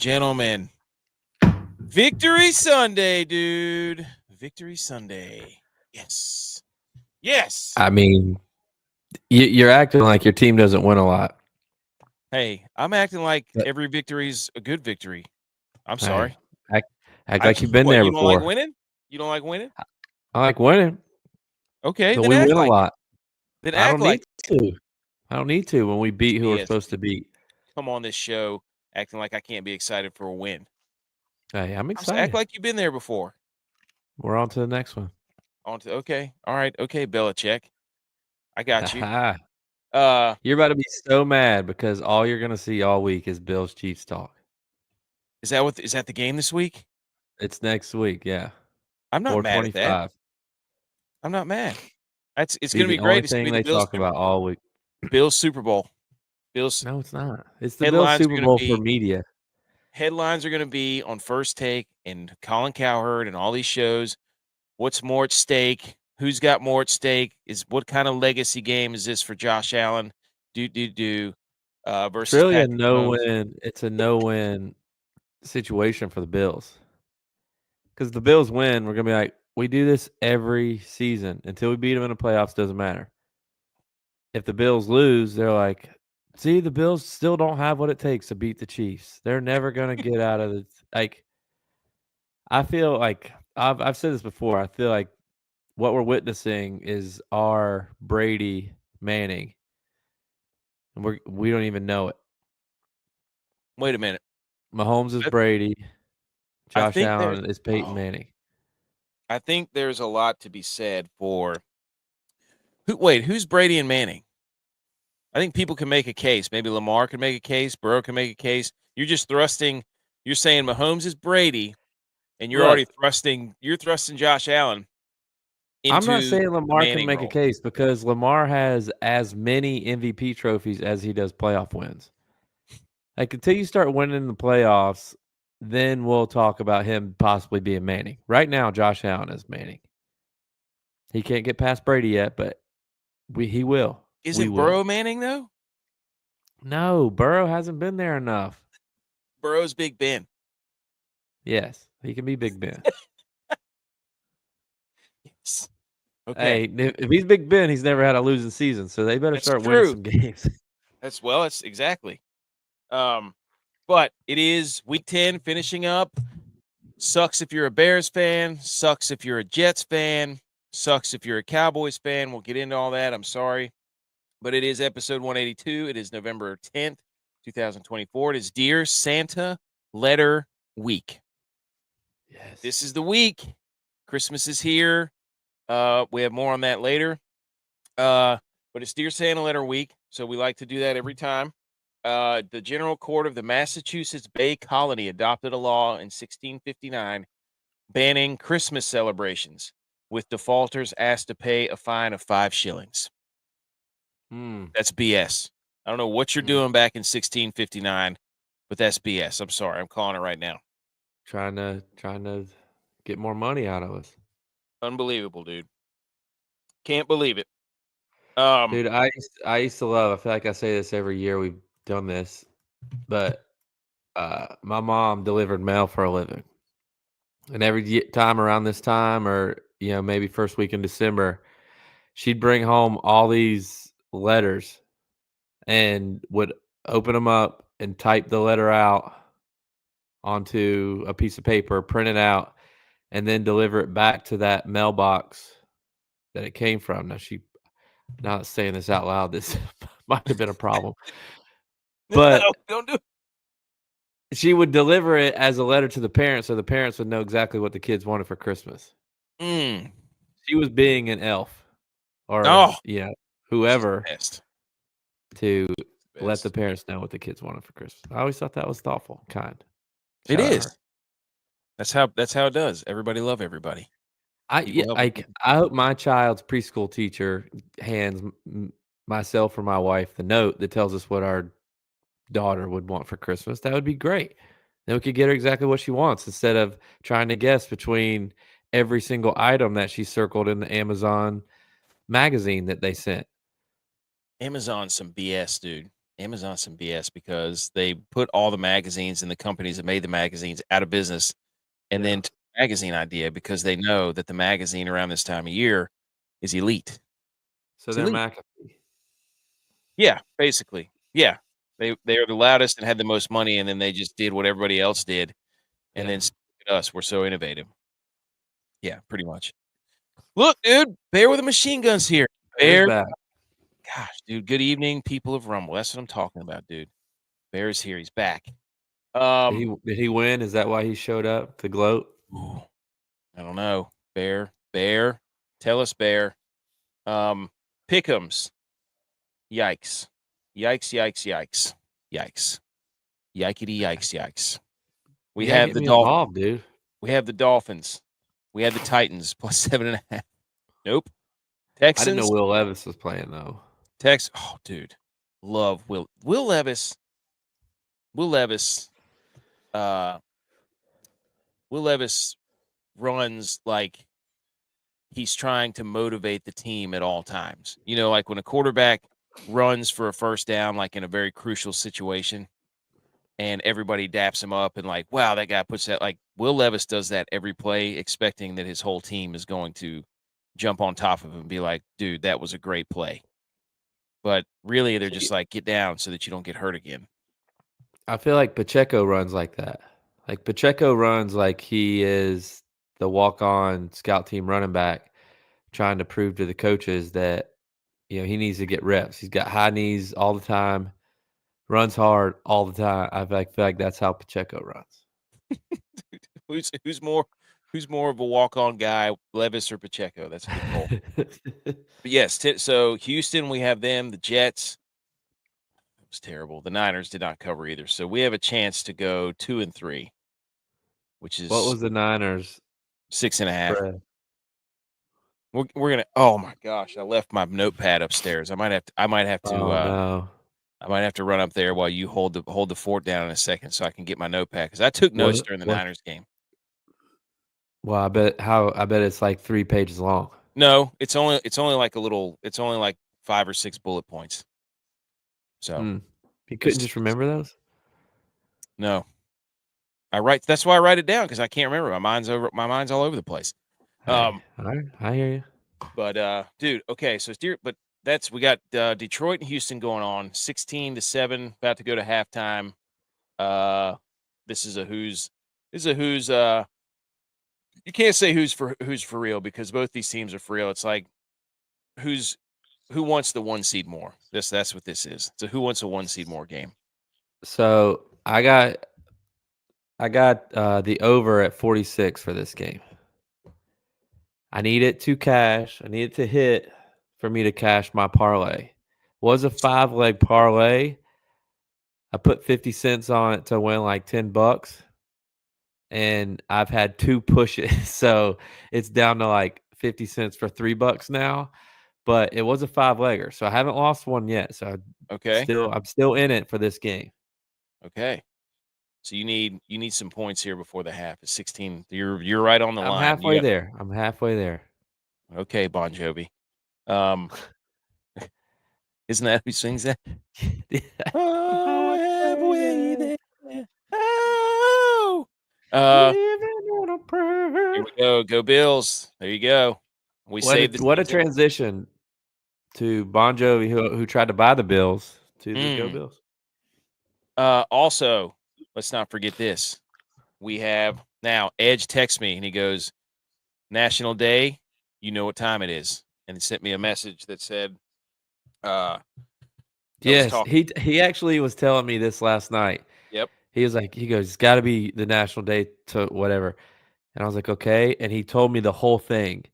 gentlemen, Victory Sunday, dude. Victory Sunday. Yes. Yes. I mean, you're acting like your team doesn't win a lot. Hey, I'm acting like But- every victory's a good victory. I'm Hey, sorry. act like you've been there You before. don't like winning? You don't like winning? I like winning, Okay, but then we act win a like it. lot. Then I act don't like need to. I don't need to when we beat who we're BS. supposed to beat. Come on this show acting like I can't be excited for a win. Hey, I'm Just excited. act like you've been there before. We're on to the next one. Okay. All right. Okay, Belichick. I got you. You're about to be so mad because all you're gonna see all week is Bills Chiefs talk. Is that the game this week? It's next week, yeah. I'm not mad at that. 425. I'm not mad. It's Be going to the be only great. It's going thing to be they the Bills talk about all week. Bills Super Bowl. Bills No, it's not. It's the Bills Super Bowl for media. Headlines are going to be on First Take and Colin Cowherd and all these shows. What's more at stake? Who's got more at stake? What kind of legacy game is this for Josh Allen? Versus It's really Patrick a Mahomes. no-win. It's a no-win situation for the Bills. Because the Bills win, we're gonna be like, we do this every season until we beat them in the playoffs. Doesn't matter. If the Bills lose, they're like, see, the Bills still don't have what it takes to beat the Chiefs. They're never gonna get out of it. Like, I feel like I've said this before. I feel like what we're witnessing is our Brady Manning, and we don't even know it. Wait a minute. Mahomes is Brady. Josh Allen is Peyton Manning. I think there's a lot to be said for who's Brady and Manning? I think people can make a case. Maybe Lamar can make a case. Burrow can make a case. You're just thrusting. You're saying Mahomes is Brady, and you're already thrusting. You're thrusting Josh Allen into I'm not saying Lamar can make role. a case because Lamar has as many MVP trophies as he does playoff wins. Like until you start winning the playoffs, then we'll talk about him possibly being Manning. Right now, Josh Allen is Manning. He can't get past Brady yet, but he will. Isn't Burrow Manning though? No, Burrow hasn't been there enough. Burrow's Big Ben. Yes, he can be Big Ben. Yes. Okay. Hey, if he's Big Ben, he's never had a losing season, so they better start winning some games. That's exactly. But it is week 10 finishing up. Sucks if you're a Bears fan. Sucks if you're a Jets fan. Sucks if you're a Cowboys fan. We'll get into all that. I'm sorry. But it is episode 182. It is November 10th, 2024. It is Dear Santa Letter Week. Yes. This is the week. Christmas is here. We have more on that later. But it's Dear Santa Letter Week, so we like to do that every time. The General Court of the Massachusetts Bay Colony adopted a law in 1659 banning Christmas celebrations, with defaulters asked to pay a fine of 5 shillings. That's BS. I don't know what you're doing back in 1659, but that's BS. I'm sorry. I'm calling it right now. Trying to get more money out of us. Unbelievable, dude. Can't believe it. Dude, I used to love. I feel like I say this every year we've done this, but my mom delivered mail for a living, and every time around this time, or maybe first week in December, she'd bring home all these letters, and would open them up and type the letter out onto a piece of paper, print it out, and then deliver it back to that mailbox that it came from. Now saying this out loud, this might have been a problem. But no, don't do it. She would deliver it as a letter to the parents, so the parents would know exactly what the kids wanted for Christmas. She was being an elf, or whoever, to let the parents know what the kids wanted for Christmas. I always thought that was thoughtful, kind. It is. That's how it does. Everybody love everybody. I hope my child's preschool teacher hands myself or my wife the note that tells us what our daughter would want for Christmas. That would be great. Then we could get her exactly what she wants instead of trying to guess between every single item that she circled in the Amazon magazine that they sent. Amazon's some BS, dude. Amazon's some BS because they put all the magazines and the companies that made the magazines out of business, and then took the magazine idea because they know that the magazine around this time of year is elite. So It's they're elite. McAfee. Yeah, basically. Yeah. They are the loudest and had the most money, and then they just did what everybody else did, and then look at us, we're so innovative. Yeah, pretty much. Look, dude, Bear with the machine guns here. Bear's Bear, back. gosh, dude, good evening, people of Rumble. That's what I'm talking about, dude. Bear's here. He's back. Did he win? Is that why he showed up to gloat? Ooh, I don't know. Bear, tell us, Bear. Pick'ems. Yikes. Yikes. Yikety yikes. We You gotta have get the me Dolphins. involved, dude. We have the Dolphins. We have the Titans plus 7.5. Nope. I didn't know Texans. Will Levis was playing though. Oh, dude. Love Will Levis. Will Levis runs like he's trying to motivate the team at all times. You know, like when a quarterback runs for a first down, like in a very crucial situation, and everybody daps him up and like, wow, that guy puts that. Like Will Levis does that every play, expecting that his whole team is going to jump on top of him and be like, dude, that was a great play. But really, they're just like, get down so that you don't get hurt again. I feel like Pacheco runs like that. Like Pacheco runs like he is the walk-on scout team running back, trying to prove to the coaches that he needs to get reps. He's got high knees all the time, runs hard all the time. I feel like that's how Pacheco runs. Who's more of a walk-on guy, Levis or Pacheco? That's a good poll. But yes, so Houston, we have them. The Jets, it was terrible. The Niners did not cover either, so we have a chance to go 2-3, which is What was the Niners 6.5. spread? We're gonna. Oh my gosh, I left my notepad upstairs. I might have to. Oh no. I might have to run up there while you hold the fort down in a second, so I can get my notepad because I took notes during the Niners game. Well, I bet it's like 3 pages long. No, it's only like a little. It's only like 5 or 6 bullet points. So you couldn't just remember those? No, that's why I write it down because I can't remember. My mind's all over the place. Hey, all right, I hear you. But dude, okay, so we got Detroit and Houston going on 16-7, about to go to halftime. This is a who's. You can't say who's for real because both these teams are for real. It's like who wants the 1 seed more. That's what this is. So who wants a 1 seed more game? So I got the over at 46 for this game. I need it to cash. I need it to hit for me to cash my parlay. Was a 5-leg parlay. I put 50 cents on it to win like $10. And I've had 2 pushes. So it's down to like 50 cents for $3 now. But it was a 5-legger. So I haven't lost one yet. So I'm still in it for this game. Okay. So you need some points here before the half. It's 16. You're right on the line. I'm halfway there. Okay, Bon Jovi. Isn't that who sings that? Oh, halfway there. Oh. Here we go. Go Bills. There you go. What a transition to Bon Jovi, who tried to buy the Bills, to the Go Bills. Also, let's not forget this. We have now Edge texts me and he goes, National Day, you know what time it is. And he sent me a message that said, yes, he actually was telling me this last night. Yep. He goes, it's got to be the National Day to whatever. And I was like, okay. And he told me the whole thing.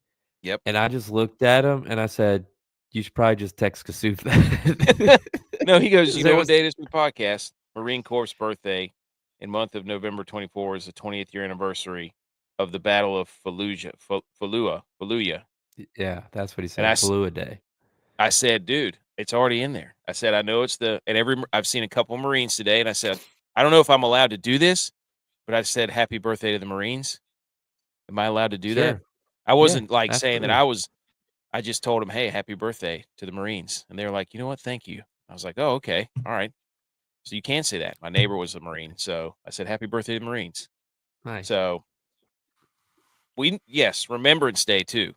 Yep. And I just looked at him and I said, you should probably just text Kasuf that. No, he goes, you know what day it is for the podcast? Marine Corps' birthday in month of November 24 is the 20th year anniversary of the Battle of Fallujah. Yeah, that's what he said. Fallujah Day. I said, dude, it's already in there. I said, I know it's I've seen a couple of Marines today, and I said, I don't know if I'm allowed to do this, but I said, happy birthday to the Marines. Am I allowed to do that? I wasn't saying that I just told them, hey, happy birthday to the Marines. And they were like, you know what? Thank you. I was like, oh, okay. All right. So you can say that. My neighbor was a Marine. So I said, happy birthday to the Marines. Nice. So Remembrance Day too,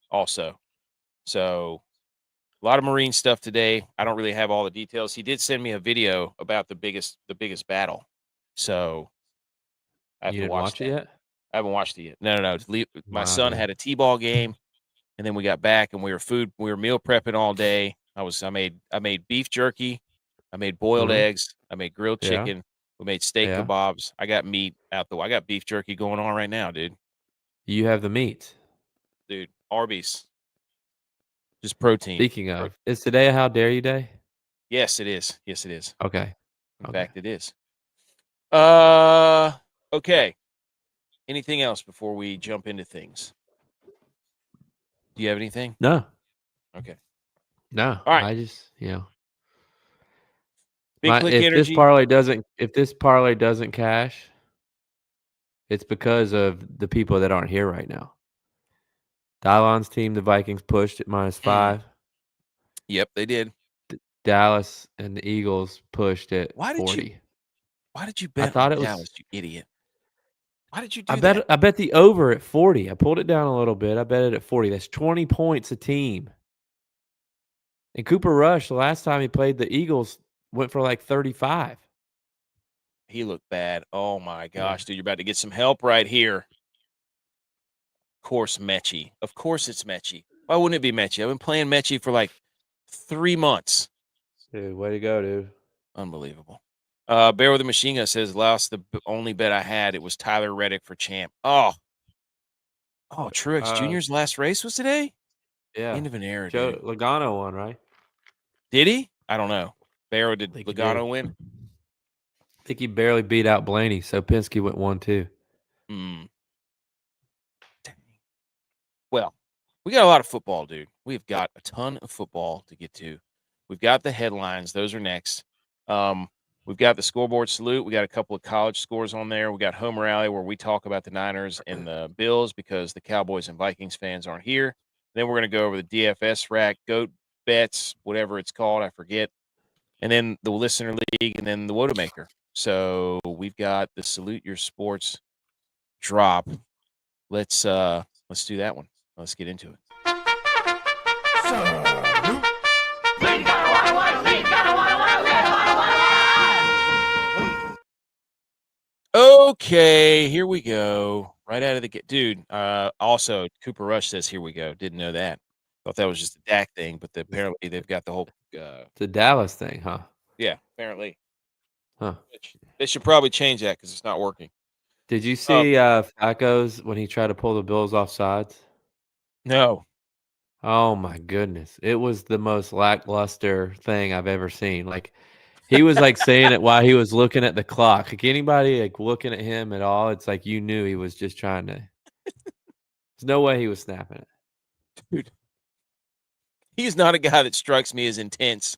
also. So a lot of Marine stuff today. I don't really have all the details. He did send me a video about the biggest battle. So I have You to didn't watch watch it that. yet? I haven't watched it yet. No. My Wow, son dude. had a T-ball game, and then we got back and we were meal prepping all day. I made beef jerky, I made boiled eggs, I made grilled Yeah. chicken, we made steak Yeah. kebabs. I got meat out I got beef jerky going on right now, dude. You have the meat. Dude, Arby's. Just protein. Speaking of, is today a How Dare You Day? Yes, it is. Yes, it is. Okay. In Okay. fact, it is. Okay. Anything else before we jump into things? Do you have anything? No. Okay. No. All right. I just, Big click if this energy. parlay doesn't cash, it's because of the people that aren't here right now. DYLON's team, the Vikings, pushed at -5. Yep, they did. Dallas and the Eagles pushed at Why did 40. you I bet on thought it was Dallas, you idiot? Why did you I do that? bet the over at 40. I pulled it down a little bit. I bet it at 40. That's 20 points a team. And Cooper Rush, the last time he played the Eagles, went for like 35. He looked bad. Oh my Yeah. gosh, dude, you're about to get some help right here. Of course, Mechie. Of course it's Mechie. Why wouldn't it be Mechie? I've been playing Mechie for like 3 months. Dude, way to go, dude. Unbelievable. Bear with the Machine Gun says, last the only bet I had, it was Tyler Reddick for champ. Oh, Truex Jr.'s last race was today? Yeah. End of an era, Joe dude. Logano won, right? Did he? I don't know. Barrow, did Think he Logano did. win? I think he barely beat out Blaney, so Penske went 1-2. Dang. Well, we got a lot of football, dude. We've got a ton of football to get to. We've got the headlines. Those are next. We've got the scoreboard salute. We got a couple of college scores on there. We got home rally where we talk about the Niners and the Bills because the Cowboys and Vikings fans aren't here. Then we're going to go over the DFS rack, GOAT bets, whatever it's called. I forget. And then the listener league and then the Wodamaker. So we've got the Salute Your Sports drop. Let's do that one. Let's get into it. Okay, here we go. Right out of the gate. Dude, also, Cooper Rush says, here we go. Didn't know that. Thought that was just a Dak thing, but apparently they've got the whole The Dallas thing, huh? yeah, apparently. Huh. They should probably change that because it's not working. Did you see Flacco's when he tried to pull the Bills off sides? No. Oh my goodness. It was the most lackluster thing I've ever seen. Like he was like saying it while he was looking at the clock. Like anybody like looking at him at all, it's like you knew he was just trying to. There's no way he was snapping it. Dude. He's not a guy that strikes me as intense.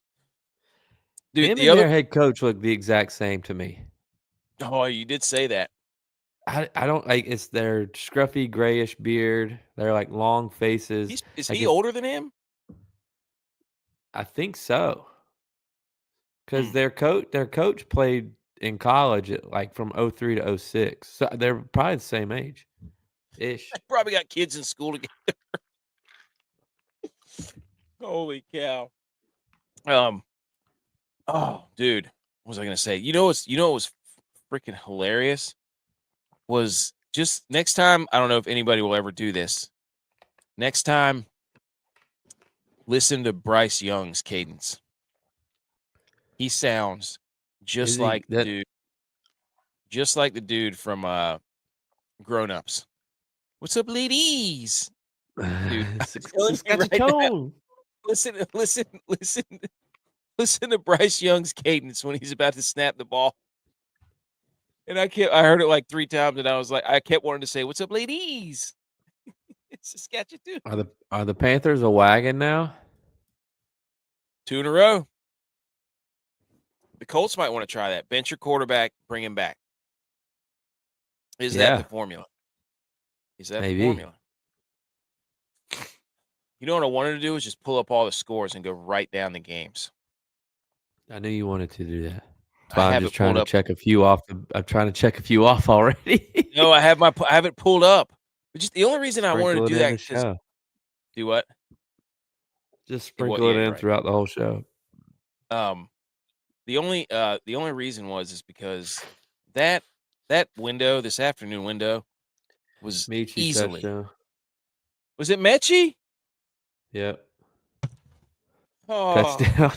Dude, Him and their head coach look the exact same to me. Oh, you did say that. I don't like it's their scruffy grayish beard. They're like long faces. Is like he older than him? I think so. Because their coach played in college at like from 03 to 06. So they're probably the same age. Ish. They probably got kids in school together. Holy cow. Oh, dude. What was I gonna say? You know what was freaking hilarious? Was just next time, I don't know if anybody will ever do this. Next time, listen to Bryce Young's cadence. He sounds just like the dude. Just like the dude from Grown Ups. What's up, ladies? Dude, listen to Bryce Young's cadence when he's about to snap the ball. And I heard it like 3 times, and I was like, I kept wanting to say, "What's up, ladies?" It's a sketchy dude. Are the Panthers a wagon now? 2 in a row. The Colts might want to try that. Bench your quarterback, bring him back. Is that the formula? Is that the formula? You know what I wanted to do is just pull up all the scores and go right down the games. I knew you wanted to do that. That's I why I'm have just it trying pulled to up. check a few off. I'm trying to check a few off already. No, I have it pulled up. But just the only reason I wanted Sprinkle to it do in that the because show. do what? Just Well, sprinkle yeah, it you're in right. throughout the whole show. The only reason is because that window, this afternoon window, was Michi easily. touchdown. Was it Mechie? Yep. Oh, Touchdown.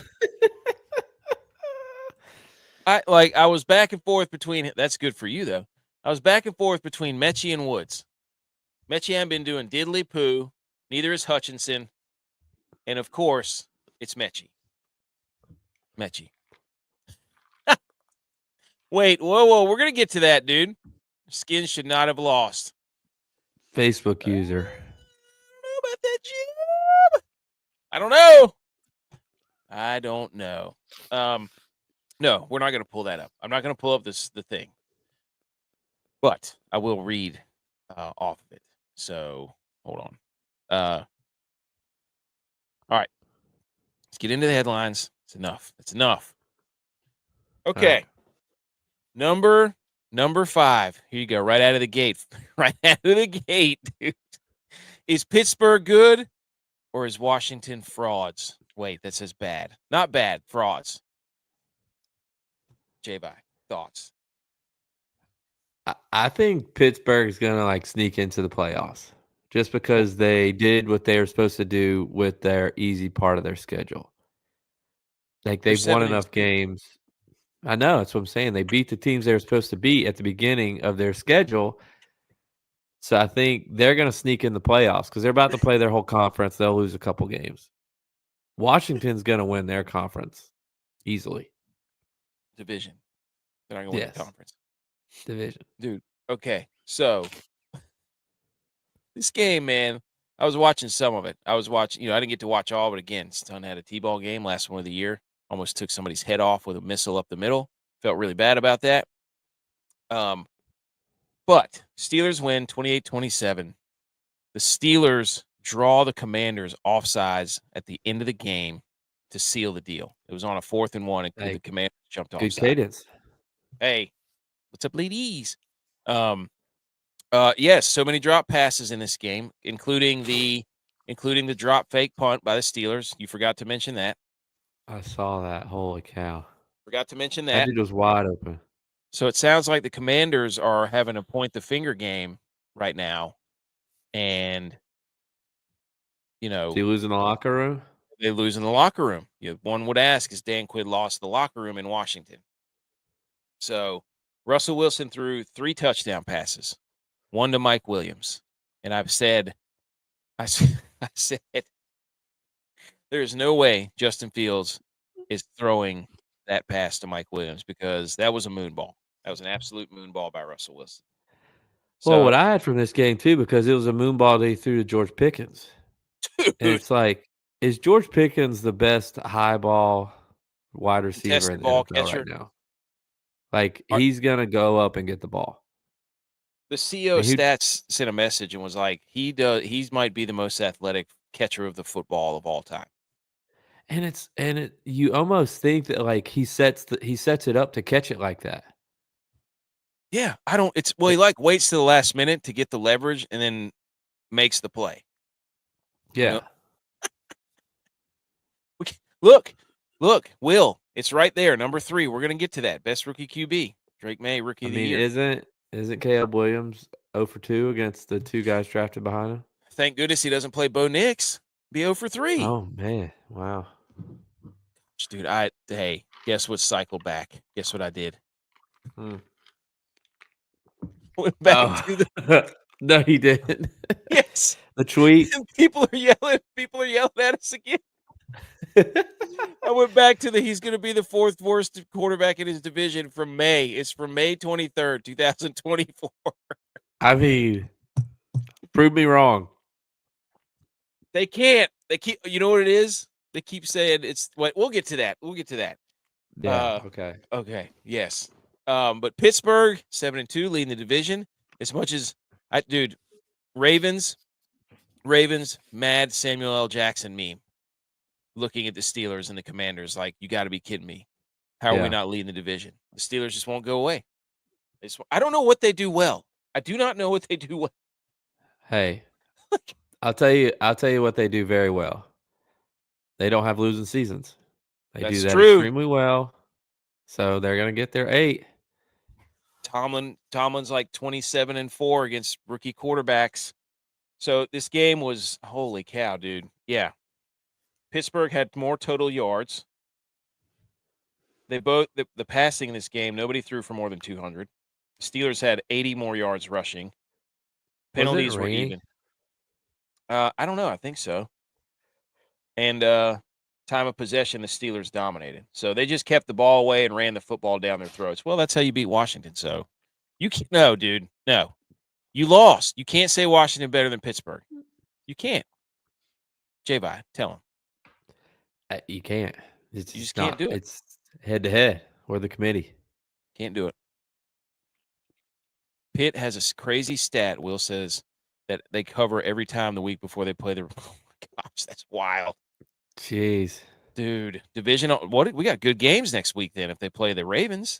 I was back and forth between. That's good for you though. I was back and forth between Mechie and Woods. Mechie hadn't been doing diddly poo. Neither is Hutchinson, and of course, it's Mechie. Mechie. Wait, whoa! We're gonna get to that, dude. Skins should not have lost. Facebook user. I don't know about that, Jim. I don't know. I don't know. No, we're not going to pull that up. I'm not going to pull up the thing, but I will read off of it. So hold on. All right, let's get into the headlines. It's enough. It's enough. Okay, Right. number 5. Here you go. Right out of the gate. Right out of the gate, dude. Is Pittsburgh good or is Washington frauds? Wait, that says bad. Not bad. Frauds. J-Bye. Thoughts? I think Pittsburgh's gonna like sneak into the playoffs just because they did what they were supposed to do with their easy part of their schedule. Like They're they've won 7-2. enough games. I know, that's what I'm saying. They beat the teams they were supposed to beat at the beginning of their schedule. So I think they're gonna sneak in the playoffs because they're about to play their whole conference. They'll lose a couple games. Washington's gonna win their conference easily. Division. They're not going to win the Yes. conference. Division. Dude, okay. So this game, man, I was watching some of it. I was watching, I didn't get to watch all of it again. Son had a T-ball game, last one of the year. Almost took somebody's head off with a missile up the middle. Felt really bad about that. But Steelers win 28-27. The Steelers draw the Commanders offsides at the end of the game to seal the deal. It was on a 4th and 1, and the Hey, Commanders jumped good offside. cadence. Hey, what's up, ladies? Yes, so many drop passes in this game, including the drop fake punt by the Steelers. You forgot to mention that. I saw that. Holy cow. Forgot to mention That that. dude was wide open. So it sounds like the Commanders are having a point the finger game right now, and Is he losing the locker room? they lose in the locker room. One would ask, is Dan Quinn lost the locker room in Washington? So Russell Wilson threw 3 touchdown passes, 1 to Mike Williams, and I said, there's no way Justin Fields is throwing that pass to Mike Williams because that was a moon ball. That was an absolute moon ball by Russell Wilson. Well, So, what I had from this game too, because it was a moon ball they threw to George Pickens. And dude, it's like, is George Pickens the best high ball wide receiver contested in the ball NFL right catcher. now? Like, he's gonna go up and get the ball. The CEO And stats sent a message and was like, he might be the most athletic catcher of the football of all time. you almost think that like he sets it up to catch it like that. Yeah, he like waits to the last minute to get the leverage and then makes the play. Yeah. Look, Will, it's right there, number 3. We're gonna get to that. Best rookie QB, Drake May, rookie I of the mean, year. isn't Caleb Williams 0 for 2 against the 2 guys drafted behind him? Thank goodness he doesn't play Bo Nix. Be 0 for 3. Oh man, wow. Dude, hey, guess what? Cycle back. Guess what I did? Went back to the No, he didn't. yes. The tweet. People are yelling at us again. I went back to he's going to be the 4th worst quarterback in his division from May. It's from May 23rd, 2024. I mean, prove me wrong. They can't. They keep. You know what it is? They keep saying it's. What? We'll get to that. Yeah. Okay. Okay. Yes. But Pittsburgh 7-2, leading the division. As much as dude, Ravens, mad Samuel L. Jackson meme. Looking at the Steelers and the Commanders, like, you got to be kidding me. How are we not leading the division? The Steelers just won't go away. I don't know what they do well. I do not know what they do well. Hey, I'll tell you what they do very well. They don't have losing seasons. They do That's that true. extremely well. So they're going to get their 8. Tomlin's like 27-4 against rookie quarterbacks. So this game was, holy cow, dude. Yeah. Pittsburgh had more total yards. They both the passing in this game, nobody threw for more than 200. Steelers had 80 more yards rushing. Penalties were even. I don't know. I think so. And time of possession, the Steelers dominated. So they just kept the ball away and ran the football down their throats. Well, that's how you beat Washington. So you can't. No, dude. No. You lost. You can't say Washington better than Pittsburgh. You can't. J-Vi, tell him. You can't. It's You just not. can't do it. It's head-to-head. We're the committee. Can't do it. Pitt has a crazy stat, Will says, that they cover every time the week before they play the – oh, my gosh, that's wild. Jeez. Dude, divisional – we got good games next week then if they play the Ravens.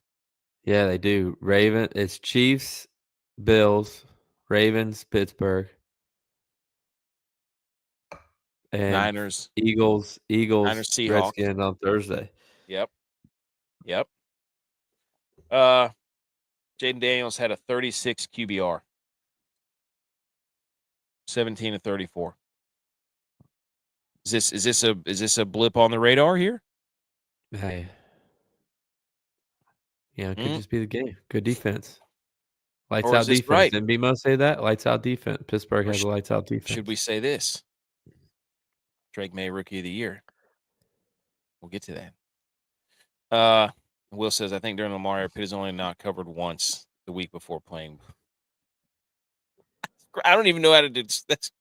Yeah, they do. It's Chiefs, Bills, Ravens, Pittsburgh. And Niners. Eagles, Niners, Seahawks. Redskins on Thursday. Yep. Jaden Daniels had a 36 QBR. 17-34. Is this a blip on the radar here? Hey. Yeah, it could just be the game. Good defense. Lights out defense. Right? Didn't BMO say that? Lights out defense. Pittsburgh has a lights out defense. Should we say this? Drake May, Rookie of the Year. We'll get to that. Will says, I think during Lamar, Pitt is only not covered once the week before playing. I don't even know how to do that's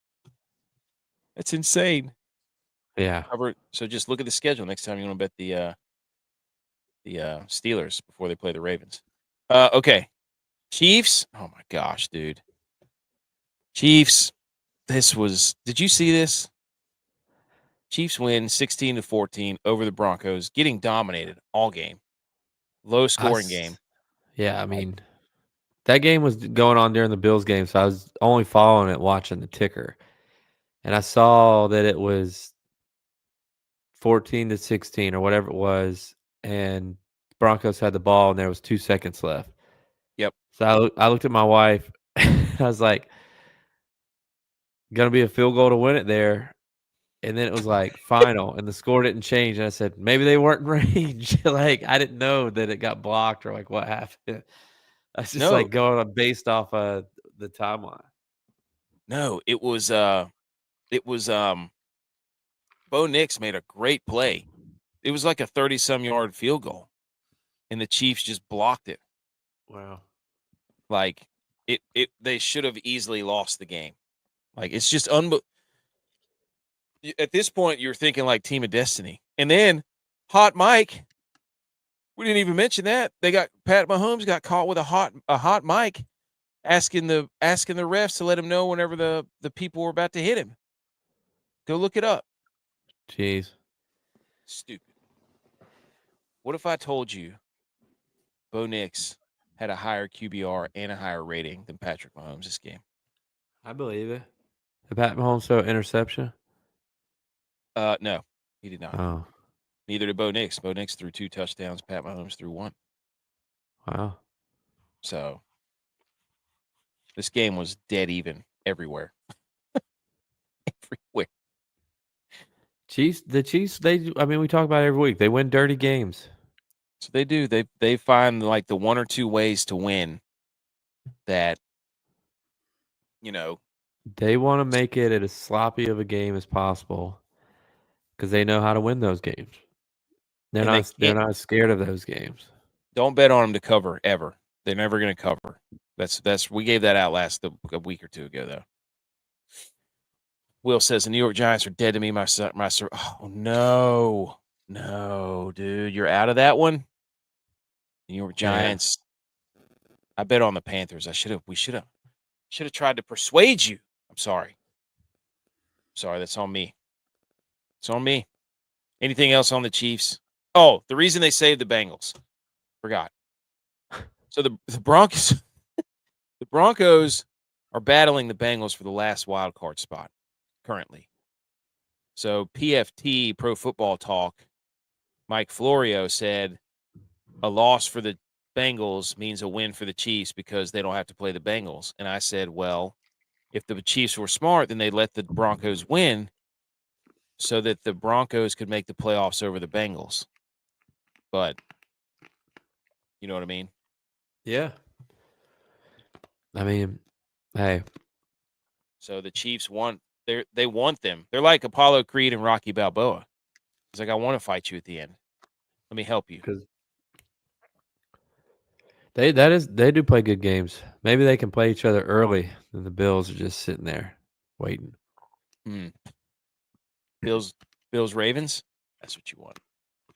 insane. Yeah. So just look at the schedule next time you want to bet the Steelers before they play the Ravens. Okay. Chiefs. Oh my gosh, dude. Chiefs. Did you see this? Chiefs win 16-14 over the Broncos, getting dominated all game. Low scoring game. Yeah, I mean, that game was going on during the Bills game, so I was only following it, watching the ticker. And I saw that it was 14-16 or whatever it was, and Broncos had the ball, and there was 2 seconds left. Yep. So I looked at my wife. I was like, going to be a field goal to win it there. And then it was like final, and the score didn't change. And I said, maybe they weren't in range. Like, I didn't know that it got blocked or like what happened. I was just like going on based off of the timeline. No, it was Bo Nix made a great play. It was like a 30-some yard field goal, and the Chiefs just blocked it. Wow. Like they should have easily lost the game. Like, it's just at this point, you're thinking like Team of Destiny. And then Hot Mike, we didn't even mention that. Pat Mahomes got caught with a hot mic asking the refs to let him know whenever the people were about to hit him. Go look it up. Jeez. Stupid. What if I told you Bo Nix had a higher QBR and a higher rating than Patrick Mahomes this game? I believe it. Did Pat Mahomes throw interception? No, he did not. Oh. Neither did Bo Nix. Bo Nix threw 2 touchdowns. Pat Mahomes threw 1. Wow. So this game was dead even everywhere. Everywhere. The Chiefs, we talk about it every week. They win dirty games. So they do. They find like the 1 or 2 ways to win that, They want to make it as sloppy of a game as possible because they know how to win those games. They're not scared of those games. Don't bet on them to cover ever. They're never going to cover. We gave that out a week or 2 ago though. Will says the New York Giants are dead to me. Oh no, dude, you're out of that one. New York Giants. Yeah. I bet on the Panthers. We should have tried to persuade you. I'm sorry. That's on me. It's on me. Anything else on the Chiefs? Oh, the reason they saved the Bengals. Forgot. So the Broncos the Broncos are battling the Bengals for the last wild card spot currently. So PFT, Pro Football Talk, Mike Florio said a loss for the Bengals means a win for the Chiefs because they don't have to play the Bengals. And I said, well, if the Chiefs were smart, then they'd let the Broncos win so that the Broncos could make the playoffs over the Bengals. But you know what I mean? Yeah. I mean, hey. So the Chiefs they want them. They're like Apollo Creed and Rocky Balboa. It's like, I want to fight you at the end. Let me help you. Because they do play good games. Maybe they can play each other early, and the Bills are just sitting there waiting. Bills Ravens. That's what you want.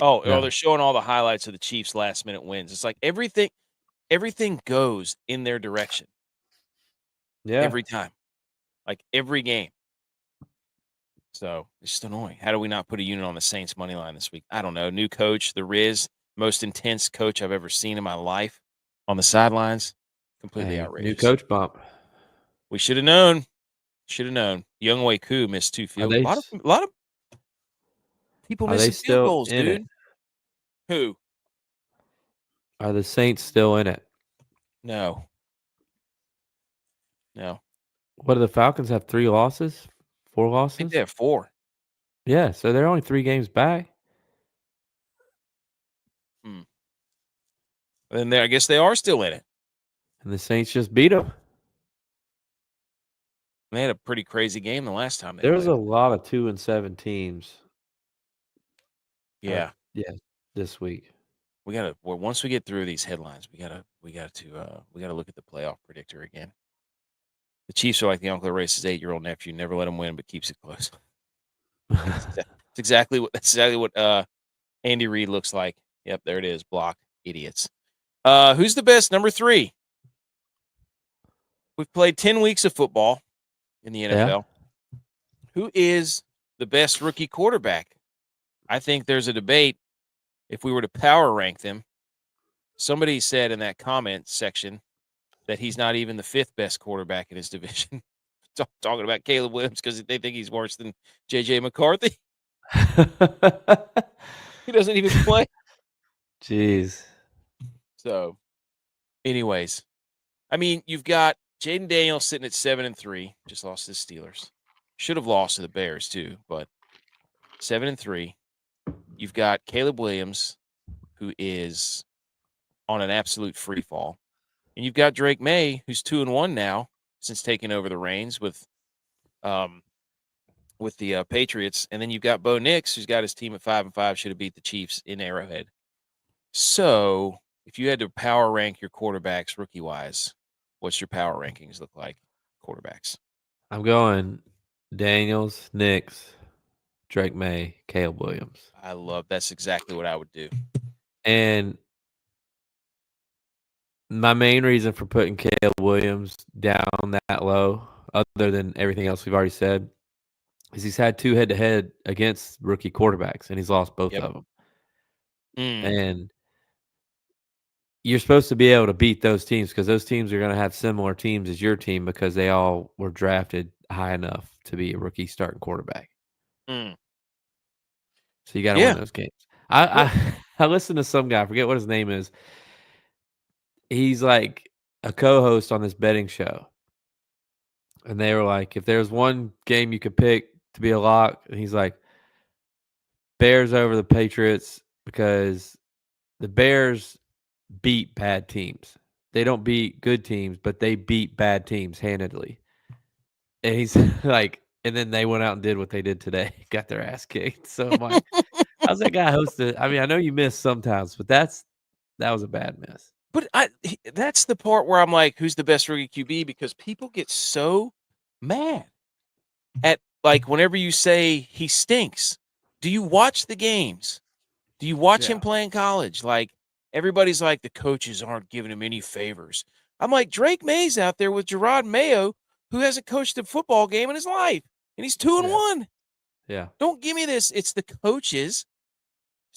Oh, they're showing all the highlights of the Chiefs' last minute wins. It's like everything goes in their direction. Yeah. Every time. Like every game. So it's just annoying. How do we not put a unit on the Saints money line this week? I don't know. New coach, the Riz, most intense coach I've ever seen in my life on the sidelines. Completely outrageous. New coach bump. We should have known. Should have known. Young Wei Koo missed 2 field goals. A lot of people missing field goals, dude. It? Who? Are the Saints still in it? No. What do the Falcons have? 3 losses? 4 losses? I think they have 4. Yeah, so they're only 3 games back. And I guess they are still in it. And the Saints just beat them. They had a pretty crazy game the last time they There's played. a lot of 2-7 teams. Yeah. This week. We gotta. Well, once we get through these headlines, we gotta look at the playoff predictor again. The Chiefs are like the uncle that raised his 8-year-old nephew, never let him win, but keeps it close. That's exactly what Andy Reid looks like. Yep, there it is. Block idiots. Who's the best number 3? We've played 10 weeks of football in the NFL. Yeah. Who is the best rookie quarterback? I think there's a debate. If we were to power rank them, somebody said in that comment section that he's not even the 5th best quarterback in his division. Talking about Caleb Williams because they think he's worse than J.J. McCarthy. He doesn't even play. Jeez. So, anyways, I mean, you've got Jaden Daniels sitting at 7-3, just lost to the Steelers. Should have lost to the Bears too, but 7-3. You've got Caleb Williams, who is on an absolute free fall. And you've got Drake May, who's 2-1 now since taking over the reins with the Patriots. And then you've got Bo Nix, who's got his team at 5-5, should have beat the Chiefs in Arrowhead. So if you had to power rank your quarterbacks rookie-wise, what's your power rankings look like, quarterbacks? I'm going Daniels, Nix, Drake May, Caleb Williams. That's exactly what I would do. And my main reason for putting Caleb Williams down that low, other than everything else we've already said, is he's had 2 head-to-head against rookie quarterbacks, and he's lost both of them. And you're supposed to be able to beat those teams because those teams are going to have similar teams as your team because they all were drafted high enough to be a rookie starting quarterback. So you got to win those games. I listened to some guy, I forget what his name is. He's like a co-host on this betting show. And they were like, if there's one game you could pick to be a lock, and he's like, Bears over the Patriots because the Bears beat bad teams. They don't beat good teams, but they beat bad teams handedly. And he's like, and then they went out and did what they did today, got their ass kicked. So I'm like, how's that guy hosted? I mean, I know you miss sometimes, but that was a bad miss. But that's the part where I'm like, who's the best rookie QB? Because people get so mad at, like, whenever you say he stinks. Do you watch the games? Do you watch him play in college? Like, everybody's like, the coaches aren't giving him any favors. I'm like, Drake May's out there with Gerard Mayo, who hasn't coached a football game in his life, and he's 2-1. Yeah. Don't give me this. It's the coaches.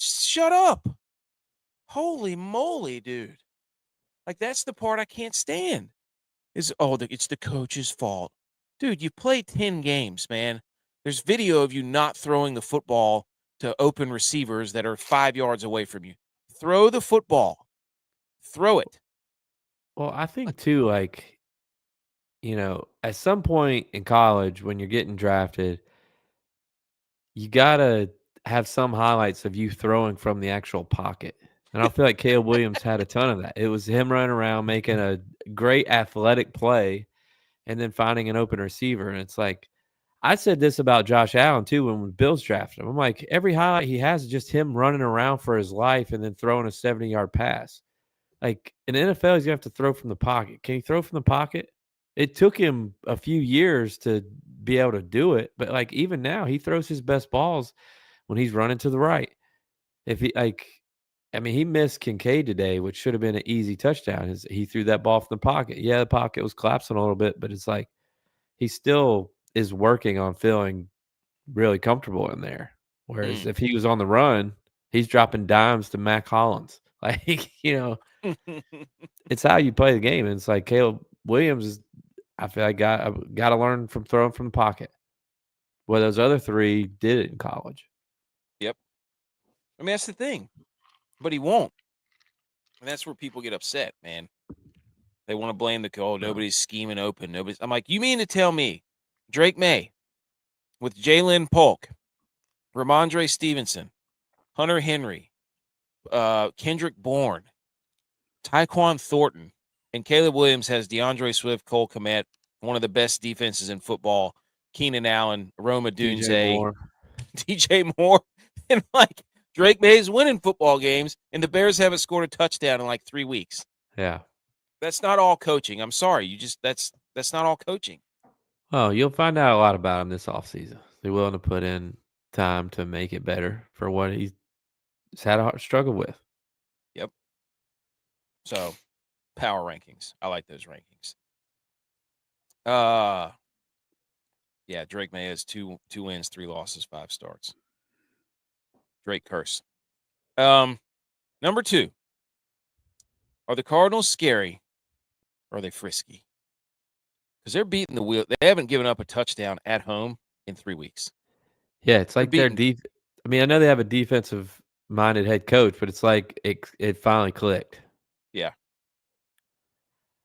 Shut up. Holy moly, dude. Like, that's the part I can't stand. It's the coach's fault. Dude, you played 10 games, man. There's video of you not throwing the football to open receivers that are 5 yards away from you. Throw the football. Throw it. Well, I think too, like, at some point in college when you're getting drafted, you gotta have some highlights of you throwing from the actual pocket. And I feel like Caleb Williams had a ton of that. It was him running around making a great athletic play and then finding an open receiver. And it's like, I said this about Josh Allen too when the Bills drafted him. I'm like, every highlight he has is just him running around for his life and then throwing a 70-yard pass. Like in the NFL, he's gonna have to throw from the pocket. Can he throw from the pocket? It took him a few years to be able to do it, but like even now, he throws his best balls when he's running to the right. If he he missed Kincaid today, which should have been an easy touchdown. He threw that ball from the pocket. Yeah, the pocket was collapsing a little bit, but it's like he still is working on feeling really comfortable in there. Whereas if he was on the run, he's dropping dimes to Mac Hollins. Like, it's how you play the game. And it's like Caleb Williams, I feel like got to learn from throwing from the pocket. Well, those other three did it in college. Yep. I mean, that's the thing. But he won't. And that's where people get upset, man. They want to blame nobody's scheming open. I'm like, you mean to tell me Drake May with Jalen Polk, Ramondre Stevenson, Hunter Henry, Kendrick Bourne, Tyquan Thornton, and Caleb Williams has DeAndre Swift, Cole Kmet, one of the best defenses in football, Keenan Allen, Roma Dunze, DJ Moore, and like Drake May is winning football games, and the Bears haven't scored a touchdown in like 3 weeks. Yeah. That's not all coaching. I'm sorry. That's not all coaching. Oh, you'll find out a lot about him this offseason. They're willing to put in time to make it better for what he's had a struggle with. Yep. So, power rankings. I like those rankings. Yeah, Drake May has two wins, 3 losses, 5 starts. Drake curse. Number 2. Are the Cardinals scary or are they frisky? Because they're beating the wheel. They haven't given up a touchdown at home in 3 weeks. Yeah, it's like their I mean, I know they have a defensive-minded head coach, but it's like it finally clicked. Yeah.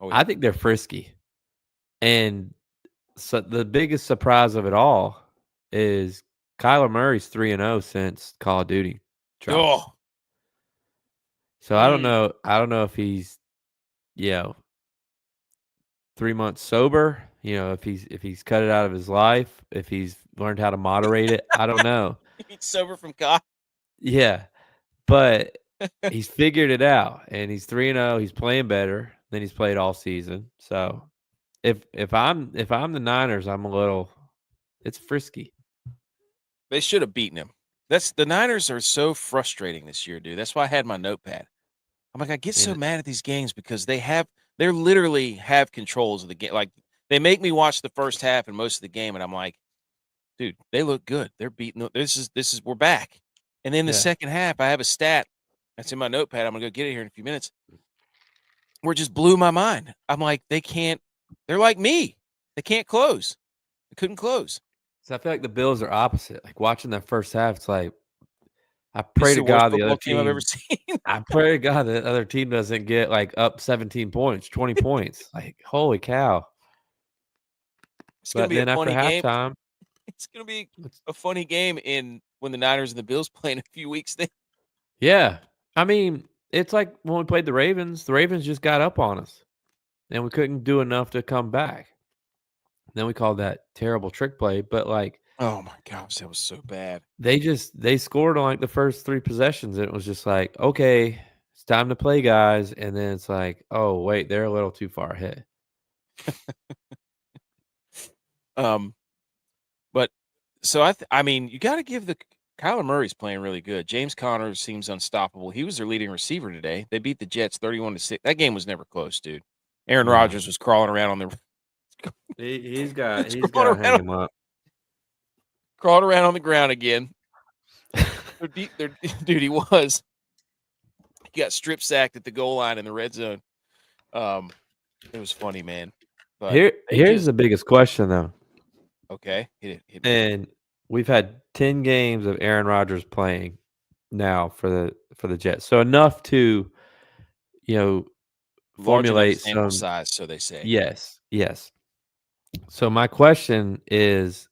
Oh, yeah. I think they're frisky. And so the biggest surprise of it all is Kyler Murray's 3-0 since Call of Duty dropped. Oh. So I don't know. I don't know if he's, 3 months sober. If he's cut it out of his life, if he's learned how to moderate it. I don't know. He's sober from COD. Yeah, but he's figured it out, and he's 3-0. He's playing better than he's played all season. So if I'm the Niners, it's frisky. They should have beaten him. The Niners are so frustrating this year, dude. That's why I had my notepad. I'm like, I get so mad at these games because they literally have controls of the game. Like, they make me watch the first half and most of the game, and I'm like, dude, they look good. They're beating. We're back. And then the second half, I have a stat that's in my notepad. I'm gonna go get it here in a few minutes. Where it just blew my mind. I'm like, they're like me. They can't close. They couldn't close. So I feel like the Bills are opposite. Like watching that first half, it's like I pray to God the other team I've ever seen. I pray to God the other team doesn't get like up 17 points, 20 points. Like holy cow! It's gonna be a funny game. Halftime, it's gonna be a funny game when the Niners and the Bills play in a few weeks. Then. Yeah, I mean it's like when we played the Ravens. The Ravens just got up on us, and we couldn't do enough to come back. Then we called that terrible trick play, but like, oh my gosh, that was so bad. They scored on like the first 3 possessions, and it was just like, okay, it's time to play, guys. And then it's like, oh wait, they're a little too far ahead. But so I mean, you got to give Kyler Murray's playing really good. James Conner seems unstoppable. He was their leading receiver today. They beat the Jets 31-6. That game was never close, dude. Aaron Rodgers was crawling around on the. He's got to hang him up. Crawled around on the ground again. Dude, he was. He got strip sacked at the goal line in the red zone. It was funny, man. But Here's the biggest question, though. Okay, hit me. And we've had 10 games of Aaron Rodgers playing now for the Jets, so enough to, Large enough formulate sample some. size, so they say. Yes. So my question is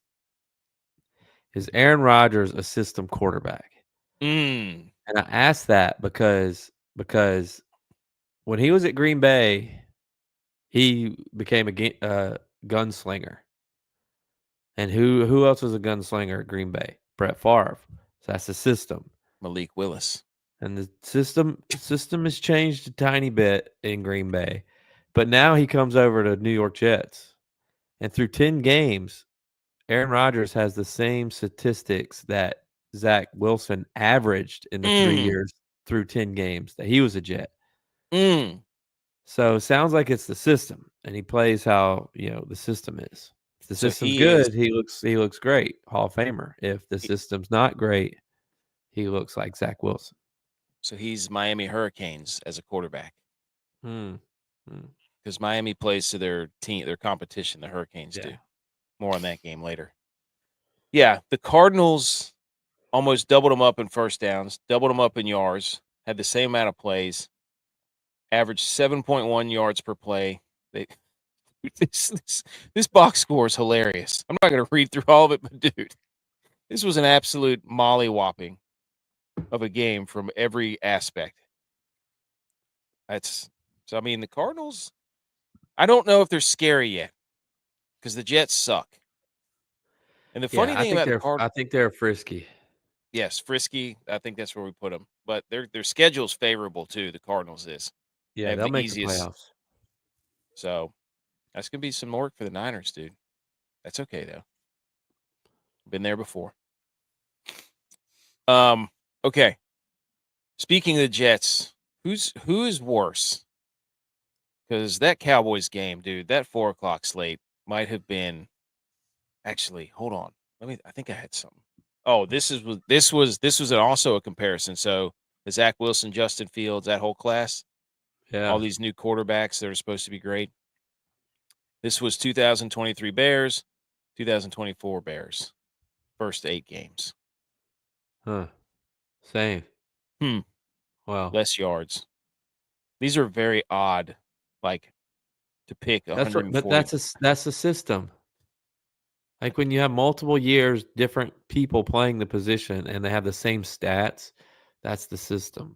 Aaron Rodgers a system quarterback? Mm. And I ask that because when he was at Green Bay, he became a gunslinger. And who else was a gunslinger at Green Bay? Brett Favre. So that's the system. Malik Willis. And the system has changed a tiny bit in Green Bay. But now he comes over to New York Jets. And through 10 games, Aaron Rodgers has the same statistics that Zach Wilson averaged in the 3 years through 10 games that he was a Jet. So it sounds like it's the system, and he plays how the system is. If the system's good, he looks great, Hall of Famer. If the system's not great, he looks like Zach Wilson. So he's Miami Hurricanes as a quarterback. Because Miami plays to their competition, the Hurricanes do. More on that game later. Yeah, the Cardinals almost doubled them up in first downs, doubled them up in yards, had the same amount of plays, averaged 7.1 yards per play. This box score is hilarious. I'm not going to read through all of it, but dude, this was an absolute mollywhopping of a game from every aspect. So I mean, the Cardinals, I don't know if they're scary yet because the Jets suck. And the funny thing about the Cardinals, I think they're frisky. Yes, frisky. I think that's where we put them. But their schedule's favorable too. The Cardinals is. Yeah, they'll make the playoffs. So that's gonna be some work for the Niners, dude. That's okay though. Been there before. Okay. Speaking of the Jets, who is worse? Because that Cowboys game, dude, that 4:00 slate might have been. Actually, hold on. I think I had something. Oh, this was also a comparison. So the Zach Wilson, Justin Fields, that whole class, all these new quarterbacks that are supposed to be great. This was 2023 Bears, 2024 Bears, first 8 games. Huh. Same. Wow. Less yards. These are very odd, like to pick 140. But that's a system. Like when you have multiple years, different people playing the position, and they have the same stats, that's the system.